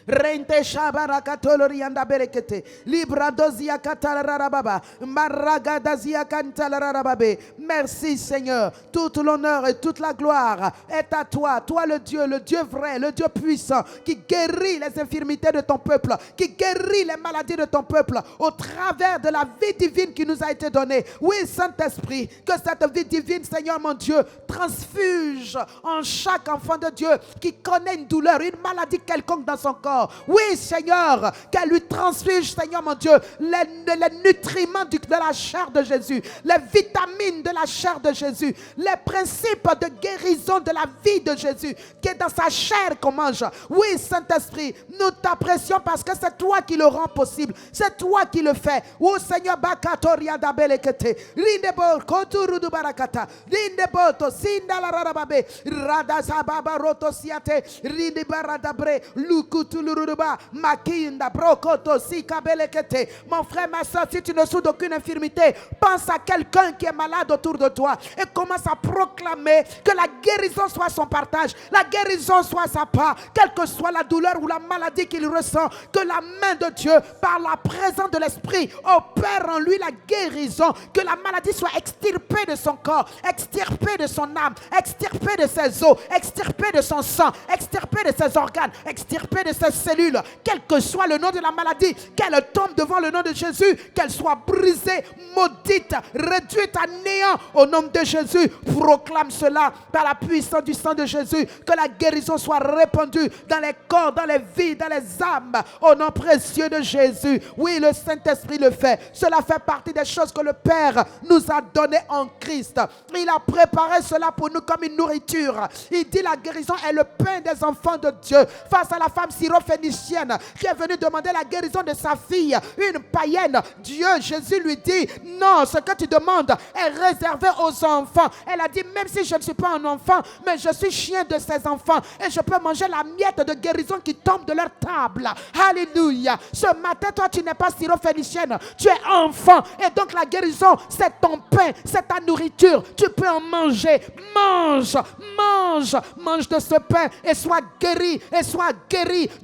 [SPEAKER 2] Rente shabarakatolori anda berekete libra dozia katararababa maraga dazia kantalarababe. Merci Seigneur, toute l'honneur et toute la gloire est à toi, toi le Dieu vrai, le Dieu puissant qui guérit les infirmités de ton peuple, qui guérit les maladies de ton peuple au travers de la vie divine qui nous a été donnée. Oui Saint-Esprit, que cette vie divine Seigneur mon Dieu transfuge en chaque enfant de Dieu qui connaît une douleur, une maladie quelconque dans son corps. Oui Seigneur, qu'elle lui transfuge Seigneur mon Dieu les nutriments de la chair de Jésus, les vitamines de la chair de Jésus, les principes de guérison de la vie de Jésus qui est dans sa chair qu'on mange. Oui Saint-Esprit, nous t'apprécions parce que c'est toi qui le rends possible, c'est toi qui le fais. Oh Seigneur, Bakatoria dabelekete rindebo koturudu barakata rindebo to sindalarababe radazababa roto siate rindibaradabre lukutu. Makinda, brokoto, sikabelekete. Mon frère, ma soeur, si tu ne souffres d'aucune infirmité, pense à quelqu'un qui est malade autour de toi et commence à proclamer que la guérison soit son partage, la guérison soit sa part, quelle que soit la douleur ou la maladie qu'il ressent, que la main de Dieu, par la présence de l'Esprit, opère en lui la guérison, que la maladie soit extirpée de son corps, extirpée de son âme, extirpée de ses os, extirpée de son sang, extirpée de ses organes, extirpée de ses cellules, quel que soit le nom de la maladie, qu'elle tombe devant le nom de Jésus, qu'elle soit brisée, maudite, réduite à néant au nom de Jésus. Proclame cela par la puissance du sang de Jésus, que la guérison soit répandue dans les corps, dans les vies, dans les âmes, au nom précieux de Jésus. Oui, le Saint-Esprit le fait. Cela fait partie des choses que le Père nous a données en Christ. Il a préparé cela pour nous comme une nourriture. Il dit la guérison est le pain des enfants de Dieu. Face à la femme syrophénicienne qui est venue demander la guérison de sa fille, une païenne, Dieu, Jésus lui dit non, ce que tu demandes est réservé aux enfants. Elle a dit même si je ne suis pas un enfant, mais je suis chien de ces enfants et je peux manger la miette de guérison qui tombe de leur table. Alléluia. Ce matin, toi tu n'es pas syrophénicienne, tu es enfant et donc la guérison c'est ton pain, c'est ta nourriture, tu peux en manger. Mange de ce pain et sois guéri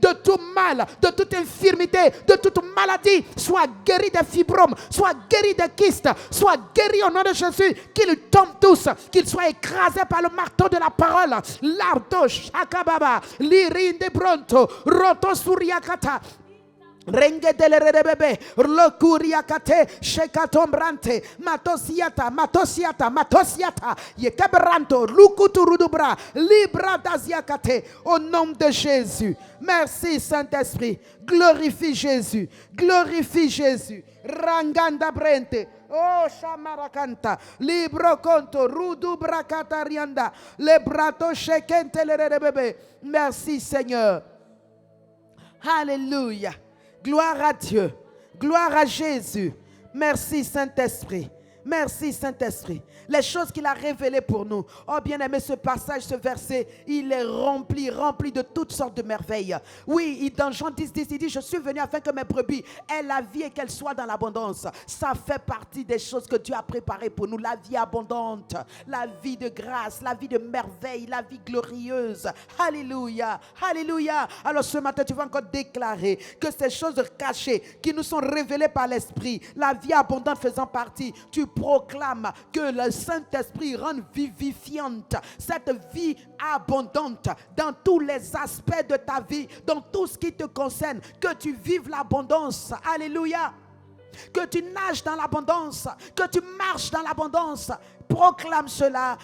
[SPEAKER 2] de tout mal, de toute infirmité, de toute maladie. Sois guéri des fibromes, sois guéri des kystes, sois guéri au nom de Jésus. Qu'ils tombent tous, qu'ils soient écrasés par le marteau de la parole. L'ardo shakababa, l'irinde bronto, roto suriakata. Rengedelebebe, Lokuriakate, Shekatombrante, Matosiata, Yekebranto, Lukuturudubra, Libra d'Aziakate, au nom de Jésus. Merci Saint-Esprit. Glorifie Jésus. Glorifie Jésus. Ranganda Brente. Oh, Shamarakanta, Libro Conto, Rudu Brakatarianda, Le Brato Shekente bébé. Merci Seigneur. Alléluia. Gloire à Dieu. Gloire à Jésus. Merci Saint-Esprit. Merci Saint-Esprit. Les choses qu'il a révélées pour nous. Oh bien-aimé, ce passage, ce verset, il est rempli de toutes sortes de merveilles. Oui, dans Jean 10, il dit, je suis venu afin que mes brebis aient la vie et qu'elles soient dans l'abondance. Ça fait partie des choses que Dieu a préparées pour nous. La vie abondante, la vie de grâce, la vie de merveille, la vie glorieuse. Alléluia, alléluia. Alors ce matin, tu vas encore déclarer que ces choses cachées qui nous sont révélées par l'Esprit, la vie abondante faisant partie, tu proclames que le Saint-Esprit rend vivifiante cette vie abondante dans tous les aspects de ta vie, dans tout ce qui te concerne, que tu vives l'abondance. Alléluia. Que tu nages dans l'abondance, que tu marches dans l'abondance. Proclame cela.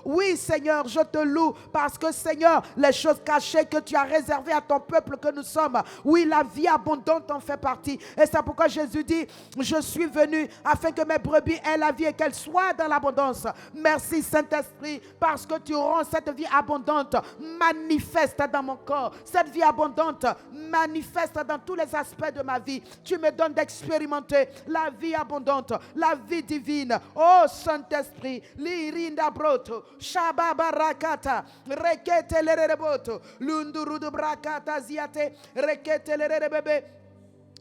[SPEAKER 2] Oui Seigneur, je te loue parce que Seigneur, les choses cachées que tu as réservées à ton peuple que nous sommes, oui, la vie abondante en fait partie. Et c'est pourquoi Jésus dit, je suis venu afin que mes brebis aient la vie et qu'elles soient dans l'abondance. Merci Saint-Esprit parce que tu rends cette vie abondante manifeste dans mon corps. Cette vie abondante manifeste dans tous les aspects de ma vie. Tu me donnes d'expérimenter la vie abondante, la vie divine. Oh Saint-Esprit, lirinda broto, shababarakata, rekete lereboto, lundurudu brakata ziate, rekete lerebebe.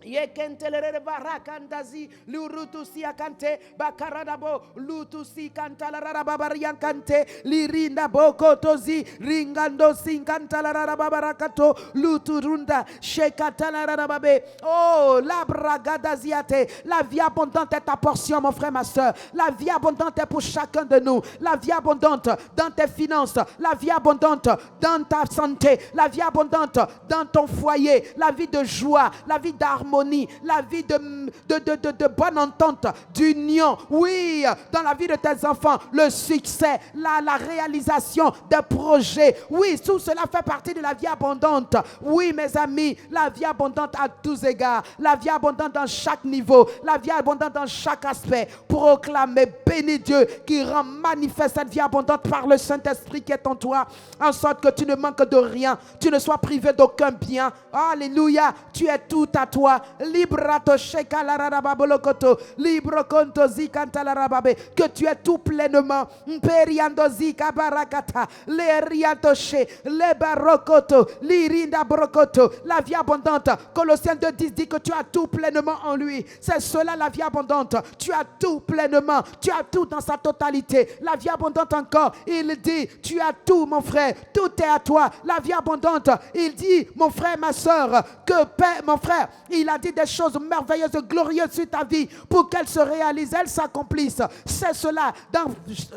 [SPEAKER 2] Yekentelere barakandazi lurutusi akante bakaradabo lutusi kantalara babariankante lirinda bokotozi ringando sinkantalara babarakato luturunda shekatalara babe. Oh la bragadaziate, la vie abondante est ta portion mon frère ma soeur. La vie abondante est pour chacun de nous. La vie abondante dans tes finances, la vie abondante dans ta santé, la vie abondante dans ton foyer, la vie de joie, la vie d'harmonie, la vie de bonne entente, d'union, oui, dans la vie de tes enfants, le succès, la réalisation des projets, oui, tout cela fait partie de la vie abondante. Oui, mes amis, la vie abondante à tous égards, la vie abondante dans chaque niveau, la vie abondante dans chaque aspect. Proclamer, bénis Dieu qui rend manifeste cette vie abondante par le Saint-Esprit qui est en toi, en sorte que tu ne manques de rien, tu ne sois privé d'aucun bien. Alléluia, tu es tout à toi. Librato sheka la rababolokoto, libro konto zikanta la rababe, que tu es tout pleinement. Mperiando zika barakata, le riatoshe, le barokoto, lirinda brokoto, la vie abondante. Colossiens 2:10 dit que tu as tout pleinement en lui. C'est cela la vie abondante. Tu as tout pleinement, tu as tout dans sa totalité. La vie abondante encore, il dit, tu as tout mon frère, tout est à toi. La vie abondante, il dit, mon frère, ma soeur, que Père, mon frère, il a dit des choses merveilleuses, glorieuses sur ta vie pour qu'elles se réalisent, elles s'accomplissent. C'est cela. Dans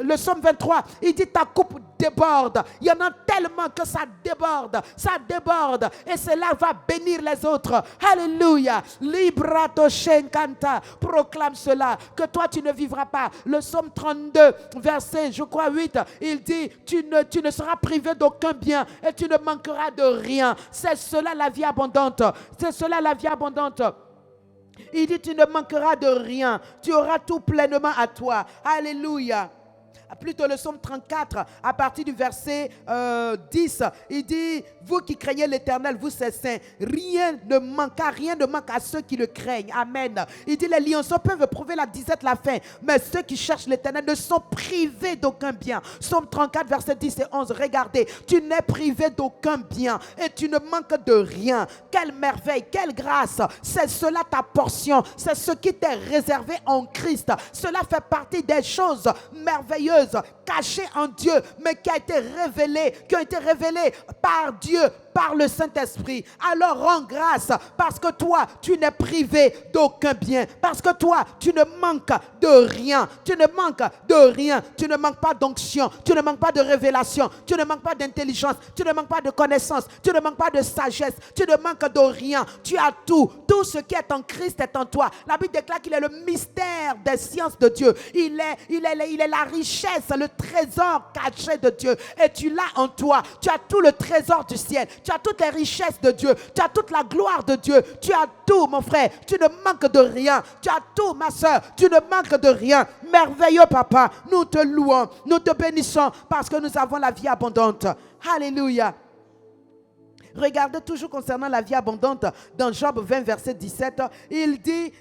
[SPEAKER 2] le psaume 23, il dit ta coupe déborde. Il y en a tellement que ça déborde. Ça déborde. Et cela va bénir les autres. Alléluia. Librato shenkanta. Proclame cela. Que toi tu ne vivras pas. Le psaume 32, verset, je crois 8, il dit tu ne seras privé d'aucun bien et tu ne manqueras de rien. C'est cela la vie abondante. C'est cela la vie abondante. Il dit tu ne manqueras de rien. Tu auras tout pleinement à toi. Alléluia. Plutôt le psaume 34, à partir du verset 10, il dit, vous qui craignez l'Éternel, vous c'est saints, rien ne manque à ceux qui le craignent. Amen. Il dit, les lionceaux peuvent éprouver la disette, la faim, mais ceux qui cherchent l'Éternel ne sont privés d'aucun bien. Psaume 34, verset 10 et 11, regardez, tu n'es privé d'aucun bien et tu ne manques de rien. Quelle merveille, quelle grâce, c'est cela ta portion, c'est ce qui t'est réservé en Christ. Cela fait partie des choses merveilleuses merveilleuses, cachées en Dieu, mais qui ont été révélées par Dieu, par le Saint-Esprit. Alors rends grâce parce que toi, tu n'es privé d'aucun bien. Parce que toi, tu ne manques de rien. Tu ne manques de rien. Tu ne manques pas d'onction. Tu ne manques pas de révélation. Tu ne manques pas d'intelligence. Tu ne manques pas de connaissance. Tu ne manques pas de sagesse. Tu ne manques de rien. Tu as tout. Tout ce qui est en Christ est en toi. La Bible déclare qu'il est le mystère des sciences de Dieu. Il est la richesse, le trésor caché de Dieu. Et tu l'as en toi. Tu as tout le trésor du ciel. Tu as toutes les richesses de Dieu. Tu as toute la gloire de Dieu. Tu as tout, mon frère. Tu ne manques de rien. Tu as tout, ma soeur. Tu ne manques de rien. Merveilleux papa. Nous te louons. Nous te bénissons parce que nous avons la vie abondante. Alléluia. Regardez toujours concernant la vie abondante. Dans Job 20, verset 17, il dit,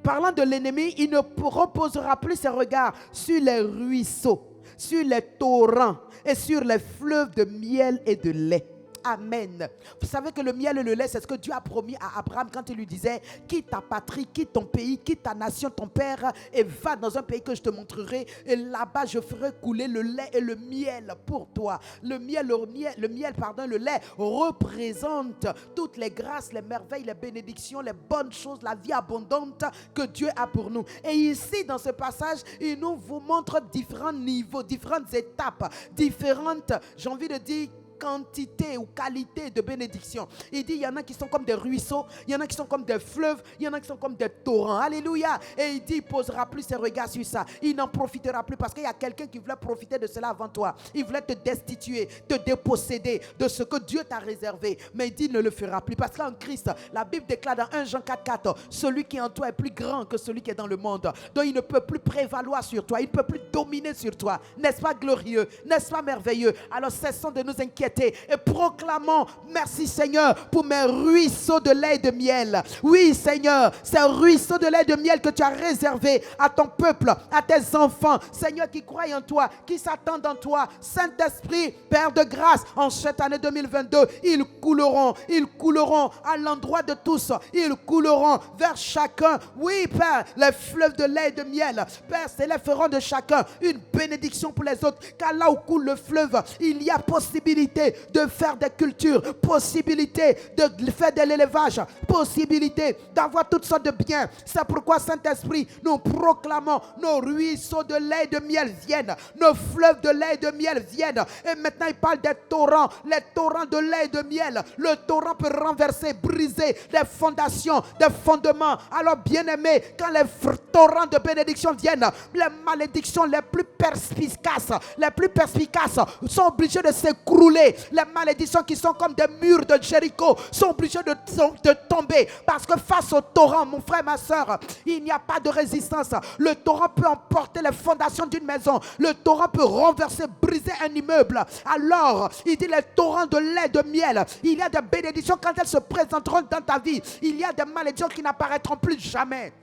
[SPEAKER 2] parlant de l'ennemi, il ne reposera plus ses regards sur les ruisseaux, sur les torrents et sur les fleuves de miel et de lait. Amen. Vous savez que le miel et le lait, c'est ce que Dieu a promis à Abraham quand il lui disait, quitte ta patrie, quitte ton pays, quitte ta nation, ton père, et va dans un pays que je te montrerai. Et là-bas, je ferai couler le lait et le miel pour toi. Le lait représente toutes les grâces, les merveilles, les bénédictions, les bonnes choses, la vie abondante que Dieu a pour nous. Et ici, dans ce passage, il nous vous montre différents niveaux, différentes étapes, différentes, j'ai envie de dire, quantité ou qualité de bénédiction. Il dit, il y en a qui sont comme des ruisseaux, il y en a qui sont comme des fleuves, il y en a qui sont comme des torrents. Alléluia. Et il dit, il ne posera plus ses regards sur ça. Il n'en profitera plus parce qu'il y a quelqu'un qui voulait profiter de cela avant toi. Il voulait te destituer, te déposséder de ce que Dieu t'a réservé. Mais il dit, il ne le fera plus parce qu'en Christ, la Bible déclare dans 1 Jean 4,4, celui qui est en toi est plus grand que celui qui est dans le monde. Donc il ne peut plus prévaloir sur toi, il ne peut plus dominer sur toi. N'est-ce pas glorieux? N'est-ce pas merveilleux? Alors cessons de nous inquiéter et proclamons, merci Seigneur pour mes ruisseaux de lait et de miel. Oui Seigneur, ces ruisseaux de lait et de miel que tu as réservés à ton peuple, à tes enfants, Seigneur, qui croient en toi, qui s'attendent en toi. Saint-Esprit, Père de grâce, en cette année 2022, ils couleront à l'endroit de tous, ils couleront vers chacun. Oui Père, les fleuves de lait et de miel, Père, feront de chacun une bénédiction pour les autres, car là où coule le fleuve, il y a possibilité de faire des cultures, possibilité de faire de l'élevage, possibilité d'avoir toutes sortes de biens. C'est pourquoi Saint-Esprit, nous proclamons, nos ruisseaux de lait et de miel viennent, nos fleuves de lait et de miel viennent. Et maintenant il parle des torrents, les torrents de lait et de miel. Le torrent peut renverser, briser les fondations, des fondements. Alors bien aimé, quand les torrents de bénédiction viennent, les malédictions les plus perspicaces sont obligées de s'écrouler. Les malédictions qui sont comme des murs de Jéricho sont obligées de tomber, parce que face au torrent, mon frère, ma soeur, il n'y a pas de résistance. Le torrent peut emporter les fondations d'une maison, le torrent peut renverser, briser un immeuble. Alors il dit, les torrents de lait, de miel, il y a des bénédictions quand elles se présenteront dans ta vie, il y a des malédictions qui n'apparaîtront plus jamais.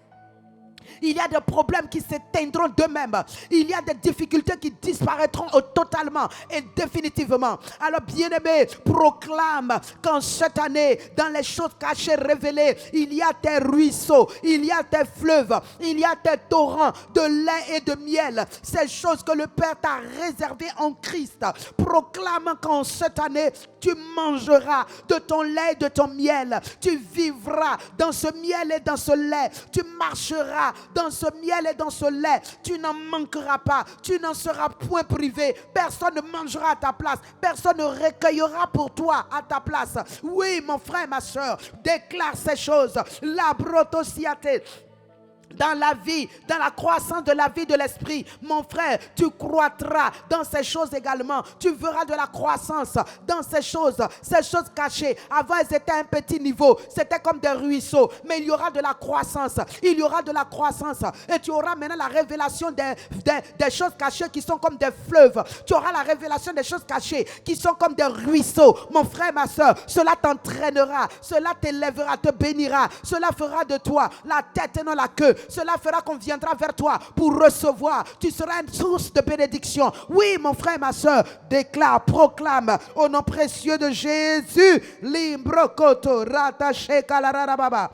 [SPEAKER 2] Il y a des problèmes qui s'éteindront d'eux-mêmes. Il y a des difficultés qui disparaîtront totalement et définitivement. Alors bien-aimé, proclame qu'en cette année, dans les choses cachées révélées, il y a tes ruisseaux, il y a tes fleuves, il y a tes torrents de lait et de miel. Ces choses que le Père t'a réservées en Christ. Proclame qu'en cette année, tu mangeras de ton lait et de ton miel. Tu vivras dans ce miel et dans ce lait. Tu marcheras dans ce miel et dans ce lait. Tu n'en manqueras pas. Tu n'en seras point privé. Personne ne mangera à ta place. Personne ne recueillera pour toi à ta place. Oui, mon frère, ma soeur, déclare ces choses. La brotosiate. Dans la vie, dans la croissance de la vie de l'esprit, mon frère, tu croîtras dans ces choses également. Tu verras de la croissance dans ces choses cachées. Avant, elles étaient à un petit niveau, c'était comme des ruisseaux, mais il y aura de la croissance. Il y aura de la croissance et tu auras maintenant la révélation des choses cachées qui sont comme des fleuves. Tu auras la révélation des choses cachées qui sont comme des ruisseaux. Mon frère, ma soeur, cela t'entraînera, cela t'élèvera, te bénira, cela fera de toi la tête et non la queue. Cela fera qu'on viendra vers toi pour recevoir. Tu seras une source de bénédiction. Oui, mon frère, ma soeur, déclare, proclame au nom précieux de Jésus. Limbrokoto ratache kalarababa.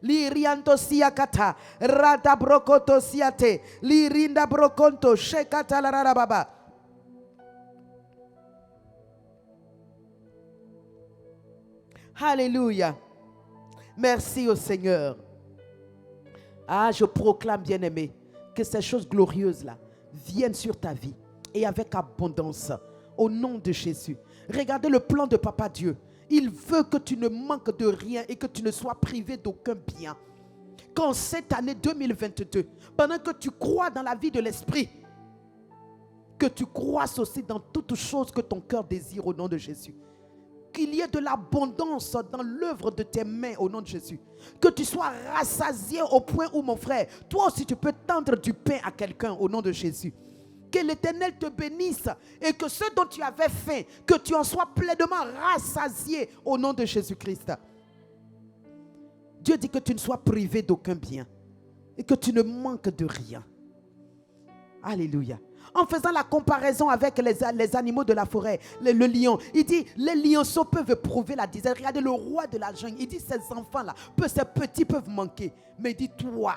[SPEAKER 2] Lirianto siakata. Rada brokoto siate. Lirinda brokonto. Shekata la rarababa. Alléluia. Merci au Seigneur. Ah, je proclame, bien-aimé, que ces choses glorieuses-là viennent sur ta vie et avec abondance. Au nom de Jésus. Regardez le plan de Papa Dieu. Il veut que tu ne manques de rien et que tu ne sois privé d'aucun bien. Qu'en cette année 2022, pendant que tu crois dans la vie de l'Esprit, que tu croisses aussi dans toutes choses que ton cœur désire au nom de Jésus. Qu'il y ait de l'abondance dans l'œuvre de tes mains au nom de Jésus. Que tu sois rassasié au point où, mon frère, toi aussi tu peux tendre du pain à quelqu'un au nom de Jésus. Que l'Éternel te bénisse et que ce dont tu avais faim, que tu en sois pleinement rassasié au nom de Jésus-Christ. Dieu dit que tu ne sois privé d'aucun bien et que tu ne manques de rien. Alléluia. En faisant la comparaison avec les animaux de la forêt, le lion, il dit, les lionceaux peuvent éprouver la disette. Regardez le roi de la jungle, il dit, ces enfants-là, ces petits peuvent manquer. Mais il dit, toi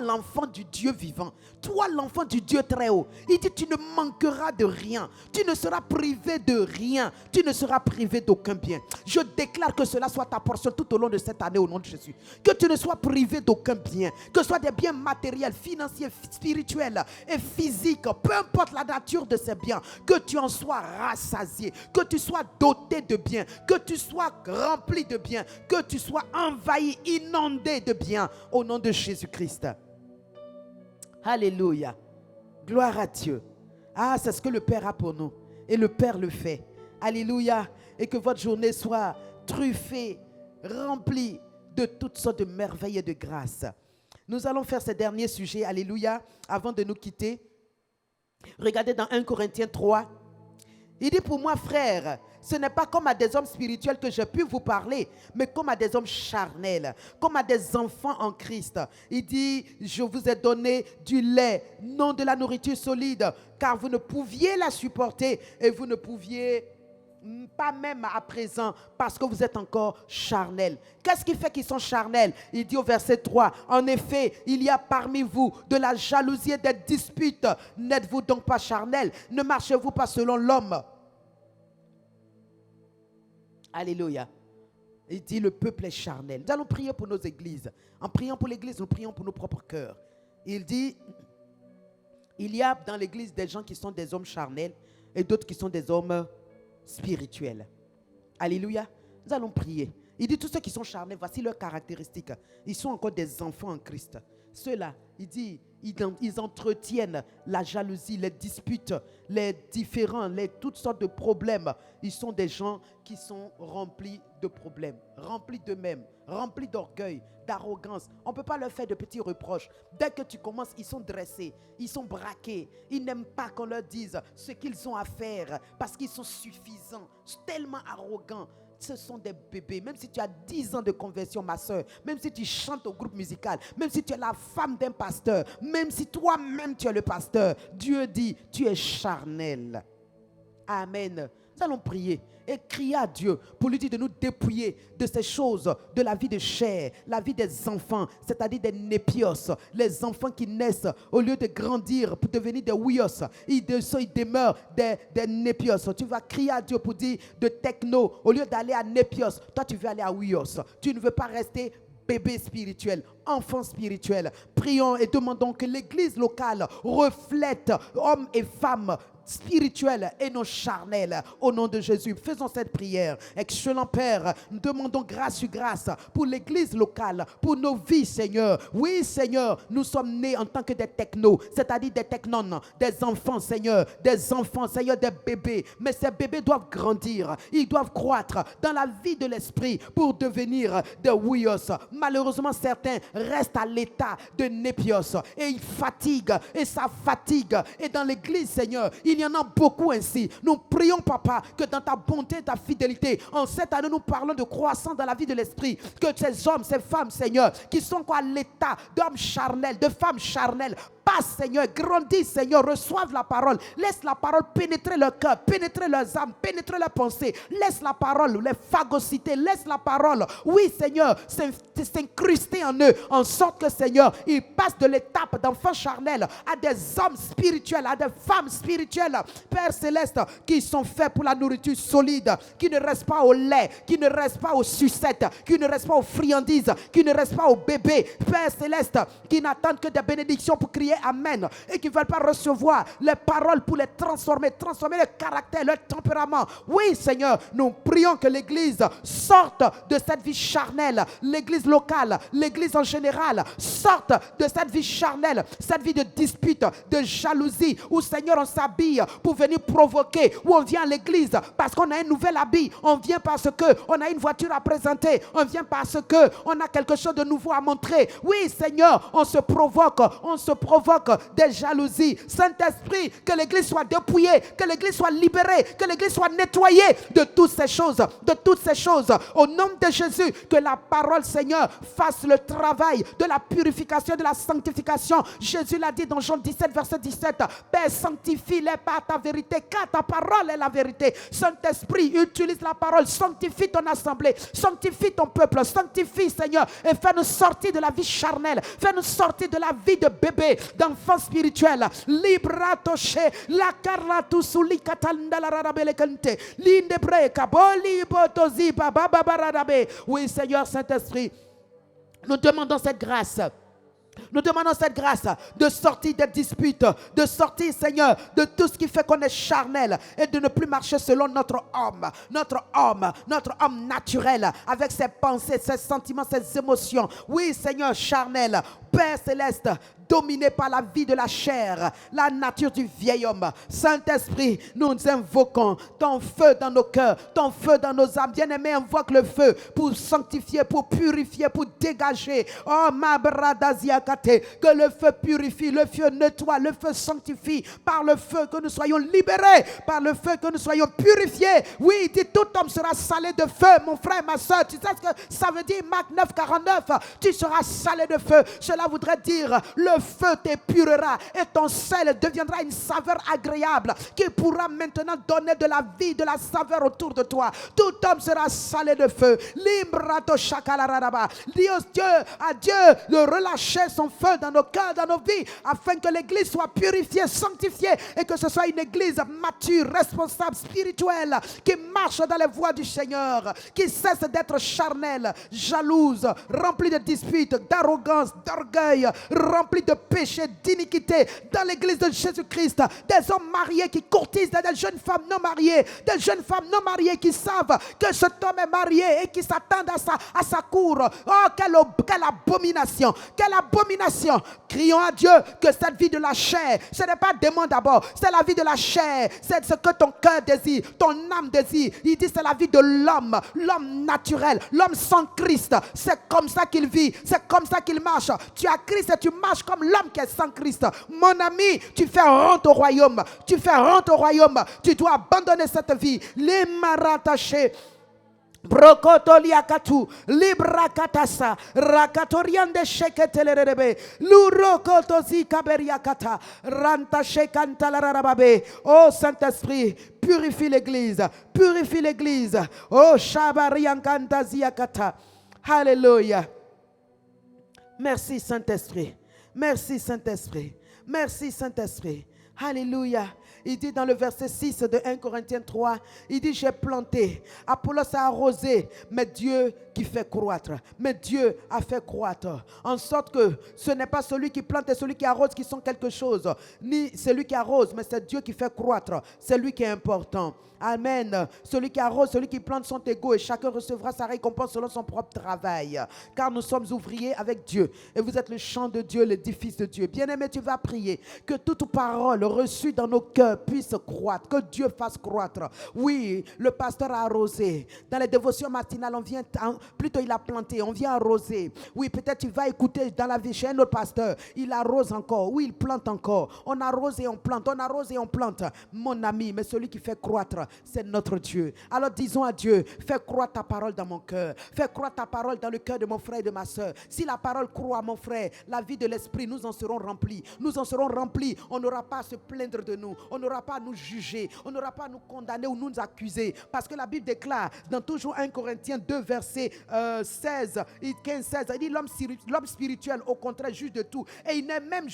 [SPEAKER 2] l'enfant du Dieu vivant, toi l'enfant du Dieu très haut, il dit, tu ne manqueras de rien, tu ne seras privé de rien, tu ne seras privé d'aucun bien. Je déclare que cela soit ta portion tout au long de cette année au nom de Jésus. Que tu ne sois privé d'aucun bien, que ce soit des biens matériels, financiers, spirituels et physiques, peu importe la nature de ces biens, que tu en sois rassasié, que tu sois doté de biens, que tu sois rempli de biens, que tu sois envahi, inondé de biens au nom de Jésus-Christ. Alléluia. Gloire à Dieu. Ah, c'est ce que le Père a pour nous. Et le Père le fait. Alléluia. Et que votre journée soit truffée, remplie de toutes sortes de merveilles et de grâces. Nous allons faire ce dernier sujet. Alléluia. Avant de nous quitter. Regardez dans 1 Corinthiens 3. Il dit, pour moi, frère, ce n'est pas comme à des hommes spirituels que j'ai pu vous parler, mais comme à des hommes charnels, comme à des enfants en Christ. Il dit, je vous ai donné du lait, non de la nourriture solide, car vous ne pouviez la supporter et vous ne pouviez pas même à présent, parce que vous êtes encore charnels. Qu'est-ce qui fait qu'ils sont charnels? Il dit au verset 3, en effet, il y a parmi vous de la jalousie et des disputes. N'êtes-vous donc pas charnels? Ne marchez-vous pas selon l'homme? Alléluia. Il dit, le peuple est charnel. Nous allons prier pour nos églises. En priant pour l'église, nous prions pour nos propres cœurs. Il dit, il y a dans l'église des gens qui sont des hommes charnels et d'autres qui sont des hommes spirituels. Alléluia. Nous allons prier. Il dit, tous ceux qui sont charnels, voici leurs caractéristiques. Ils sont encore des enfants en Christ. Ceux-là, il dit, ils entretiennent la jalousie, les disputes, les différends, toutes sortes de problèmes. Ils sont des gens qui sont remplis de problèmes, remplis d'eux-mêmes, remplis d'orgueil, d'arrogance. On ne peut pas leur faire de petits reproches. Dès que tu commences, ils sont dressés, ils sont braqués. Ils n'aiment pas qu'on leur dise ce qu'ils ont à faire parce qu'ils sont suffisants, tellement arrogants. Ce sont des bébés. Même si tu as 10 ans de conversion, ma soeur, même si tu chantes au groupe musical, même si tu es la femme d'un pasteur, même si toi-même tu es le pasteur, Dieu dit, tu es charnel. Amen. Nous allons prier et crier à Dieu pour lui dire de nous dépouiller de ces choses, de la vie de chair, la vie des enfants, c'est-à-dire des népios, les enfants qui naissent au lieu de grandir pour devenir des ouios, ils demeurent des népios. Tu vas crier à Dieu pour dire de techno, au lieu d'aller à népios, toi tu veux aller à ouios. Tu ne veux pas rester bébé spirituel, enfant spirituel. Prions et demandons que l'église locale reflète hommes et femmes spirituels et non charnels au nom de Jésus. Faisons cette prière. Excellent Père, nous demandons grâce sur grâce pour l'église locale, pour nos vies, Seigneur. Oui, Seigneur, nous sommes nés en tant que des technos, c'est-à-dire des technones, des enfants, Seigneur, des bébés. Mais ces bébés doivent grandir, ils doivent croître dans la vie de l'esprit pour devenir des ouios. Malheureusement, certains restent à l'état de népios et ils fatiguent et ça fatigue. Et dans l'église, Seigneur, il Il y en a beaucoup ainsi. Nous prions, Papa, que dans ta bonté et ta fidélité, en cette année, nous parlons de croissance dans la vie de l'esprit. Que ces hommes, ces femmes, Seigneur, qui sont à l'état d'hommes charnels, de femmes charnelles, passe, Seigneur, grandis, Seigneur, reçoivent la parole. Laisse la parole pénétrer leur cœur, pénétrer leurs âmes, pénétrer leurs pensées. Laisse la parole les phagocyter. Laisse la parole, oui, Seigneur, s'incruster en eux, en sorte que, Seigneur, ils passent de l'étape d'enfants charnels à des hommes spirituels, à des femmes spirituelles, Père Céleste, qui sont faits pour la nourriture solide, qui ne restent pas au lait, qui ne restent pas aux sucettes, qui ne restent pas aux friandises, qui ne restent pas aux bébés, Père Céleste, qui n'attendent que des bénédictions pour crier Amen, et qui ne veulent pas recevoir les paroles pour les transformer le caractère, le tempérament. Oui, Seigneur, nous prions que l'Église sorte de cette vie charnelle, l'Église locale, l'Église en général, sorte de cette vie charnelle, cette vie de dispute, de jalousie, où, Seigneur, on s'habille pour venir provoquer, où on vient à l'Église parce qu'on a un nouvel habit, on vient parce qu'on a une voiture à présenter, on vient parce qu'on a quelque chose de nouveau à montrer. Oui, Seigneur, on se provoque des jalousies. Saint-Esprit, que l'Église soit dépouillée, que l'Église soit libérée, que l'Église soit nettoyée de toutes ces choses, au nom de Jésus, que la parole, Seigneur, fasse le travail de la purification, de la sanctification. Jésus l'a dit dans Jean 17, verset 17, Père, sanctifie-les par ta vérité, car ta parole est la vérité. Saint-Esprit, utilise la parole, sanctifie ton assemblée, sanctifie ton peuple, sanctifie, Seigneur, et fais-nous sortir de la vie charnelle, fais-nous sortir de la vie de bébé, d'enfant spirituel. Libratoche, la carlatusuli katanda la rabele kante, l'indebre kaboli botozi baba baradabe. Oui, Seigneur Saint-Esprit, nous demandons cette grâce. Nous demandons cette grâce de sortir des disputes, de sortir, Seigneur, de tout ce qui fait qu'on est charnel et de ne plus marcher selon notre homme naturel, avec ses pensées, ses sentiments, ses émotions. Oui, Seigneur, charnel, Père Céleste, dominé par la vie de la chair, la nature du vieil homme. Saint-Esprit, nous invoquons ton feu dans nos cœurs, ton feu dans nos âmes. Bien-aimé, invoque le feu pour sanctifier, pour purifier, pour dégager. Oh, ma bradaziakate, que le feu purifie, le feu nettoie, le feu sanctifie. Par le feu que nous soyons libérés, par le feu que nous soyons purifiés. Oui, il dit tout homme sera salé de feu, mon frère, ma soeur. Tu sais ce que ça veut dire, Marc 9, 49? Tu seras salé de feu. Cela voudrait dire le feu t'épurera et ton sel deviendra une saveur agréable qui pourra maintenant donner de la vie, de la saveur autour de toi. Tout homme sera salé de feu. Limbrato shakalaraba. Dis à Dieu de relâcher son feu dans nos cœurs, dans nos vies, afin que l'église soit purifiée, sanctifiée et que ce soit une église mature, responsable, spirituelle, qui marche dans les voies du Seigneur, qui cesse d'être charnelle, jalouse, remplie de disputes, d'arrogance, d'orgueil, remplie de péché, d'iniquité. Dans l'église de Jésus-Christ, des hommes mariés qui courtisent des jeunes femmes non mariées, des jeunes femmes non mariées qui savent que cet homme est marié et qui s'attendent à sa cour. Oh, quelle abomination, quelle abomination. Crions à Dieu que cette vie de la chair, ce n'est pas démon d'abord, c'est la vie de la chair, c'est ce que ton cœur désire, ton âme désire. Il dit c'est la vie de l'homme, l'homme naturel, l'homme sans Christ. C'est comme ça qu'il vit, c'est comme ça qu'il marche. Tu as Christ et tu marches comme l'homme qui est sans Christ. Mon ami, tu fais honte au royaume, tu fais honte au royaume, tu dois abandonner cette vie. Les marataché. Brokotoliakatu, Librakatasa, Rakatoriande Sheketelerebe, Lurokotozi Kaberiakata, Ranta Shekantalababe. Oh Saint-Esprit, purifie l'église, purifie l'église. Oh Shabariankantaziakata. Alléluia. Merci Saint-Esprit, merci Saint-Esprit, merci Saint-Esprit. Alléluia. Il dit dans le verset 6 de 1 Corinthiens 3, il dit j'ai planté, Apollos a arrosé, mais Dieu qui fait croître, mais Dieu a fait croître, en sorte que ce n'est pas celui qui plante et celui qui arrose qui sont quelque chose, ni celui qui arrose, mais c'est Dieu qui fait croître, c'est lui qui est important. Amen. Celui qui arrose, celui qui plante sont égaux et chacun recevra sa récompense selon son propre travail. Car nous sommes ouvriers avec Dieu et vous êtes le champ de Dieu, l'édifice de Dieu. Bien-aimé, tu vas prier que toute parole reçue dans nos cœurs cœur puisse croître, que Dieu fasse croître. Oui, le pasteur a arrosé. Dans les dévotions matinales, on vient, plutôt il a planté, on vient arroser. Oui, peut-être tu vas écouter dans la vie chez un autre pasteur, il arrose encore, oui, il plante encore. On arrose et on plante, on arrose et on plante. Mon ami, mais celui qui fait croître, c'est notre Dieu. Alors disons à Dieu, fais croître ta parole dans mon cœur, fais croître ta parole dans le cœur de mon frère et de ma soeur. Si la parole croît, mon frère, la vie de l'esprit, nous en serons remplis. Nous en serons remplis. On n'aura pas à se plaindre de nous. On n'aura pas à nous juger. On n'aura pas à nous condamner ou nous accuser. Parce que la Bible déclare dans toujours 1 Corinthiens 2, verset 16, 15, 16, il dit l'homme spirituel, au contraire, juge de tout. Et il n'est lui-même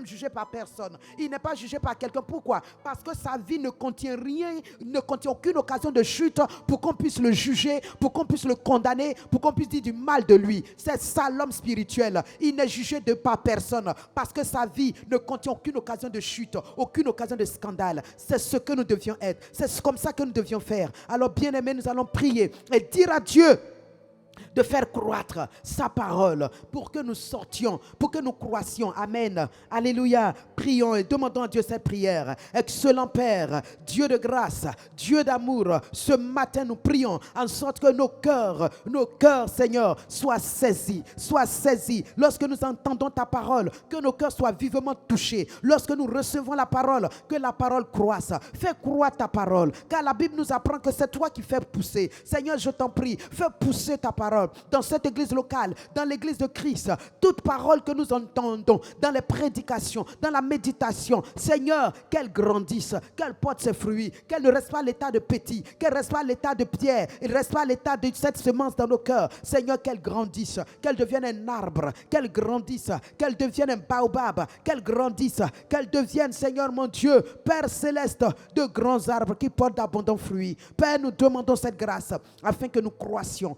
[SPEAKER 2] jugé par personne. Il n'est pas jugé par quelqu'un. Pourquoi? Parce que sa vie ne contient rien, ne contient aucune occasion de chute pour qu'on puisse le juger, pour qu'on puisse le condamner, pour qu'on puisse dire du mal de lui. C'est ça l'homme spirituel. Il n'est jugé par personne parce que sa vie ne contient aucune occasion de chute, aucune occasion de scandale. C'est ce que nous devions être. C'est comme ça que nous devions faire. Alors bien aimés, nous allons prier et dire à Dieu de faire croître sa parole pour que nous sortions, pour que nous croissions. Amen. Alléluia. Prions et demandons à Dieu cette prière. Excellent Père, Dieu de grâce, Dieu d'amour, ce matin nous prions en sorte que nos cœurs, Seigneur, soient saisis. Lorsque nous entendons ta parole, que nos cœurs soient vivement touchés. Lorsque nous recevons la parole, que la parole croisse. Fais croître ta parole, car la Bible nous apprend que c'est toi qui fais pousser. Seigneur, je t'en prie, fais pousser ta parole dans cette église locale, dans l'église de Christ. Toute parole que nous entendons dans les prédications, dans la méditation, Seigneur, qu'elle grandisse, qu'elle porte ses fruits, qu'elle ne reste pas à l'état de petit, qu'elle ne reste pas à l'état de pierre, elle ne reste pas à l'état de cette semence dans nos cœurs. Seigneur, qu'elle grandisse, qu'elle devienne un arbre, qu'elle grandisse, qu'elle devienne un baobab, qu'elle grandisse, qu'elle devienne, Seigneur mon Dieu, Père céleste, de grands arbres qui portent d'abondants fruits. Père, nous demandons cette grâce afin que nous croissions.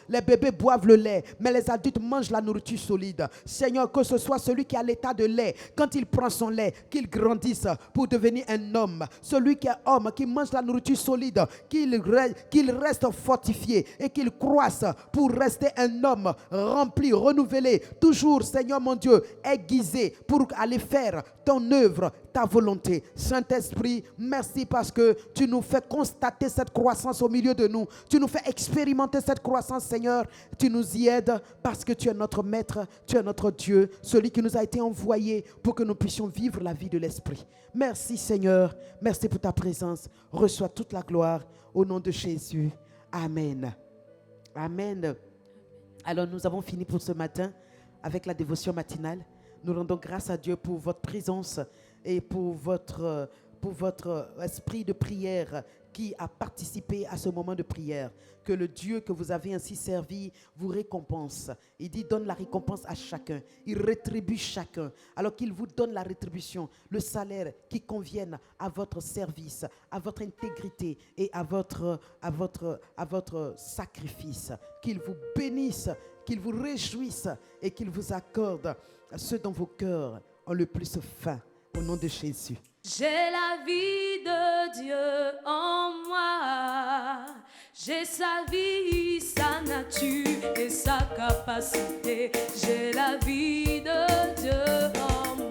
[SPEAKER 2] Les bébés boivent le lait, mais les adultes mangent la nourriture solide. Seigneur, que ce soit celui qui a l'état de lait, quand il prend son lait, qu'il grandisse pour devenir un homme. Celui qui est homme, qui mange la nourriture solide, qu'il reste fortifié et qu'il croisse pour rester un homme rempli, renouvelé, toujours, Seigneur mon Dieu, aiguisé pour aller faire ton œuvre, ta volonté. Saint-Esprit, merci parce que tu nous fais constater cette croissance au milieu de nous. Tu nous fais expérimenter cette croissance, Seigneur. Tu nous y aides parce que tu es notre Maître, tu es notre Dieu, celui qui nous a été envoyé pour que nous puissions vivre la vie de l'Esprit. Merci, Seigneur. Merci pour ta présence. Reçois toute la gloire au nom de Jésus. Amen. Amen. Alors, nous avons fini pour ce matin avec la dévotion matinale. Nous rendons grâce à Dieu pour votre présence et pour votre esprit de prière qui a participé à ce moment de prière. Que le Dieu que vous avez ainsi servi vous récompense. Il dit donne la récompense à chacun. Il rétribue chacun. Alors qu'il vous donne la rétribution, le salaire qui convienne à votre service, à votre intégrité et à votre sacrifice. Qu'il vous bénisse, qu'il vous réjouisse et qu'il vous accorde ce dont vos cœurs ont le plus faim. Au nom de Jésus.
[SPEAKER 1] J'ai la vie de Dieu en moi. J'ai sa vie, sa nature et sa capacité. J'ai la vie de Dieu en moi.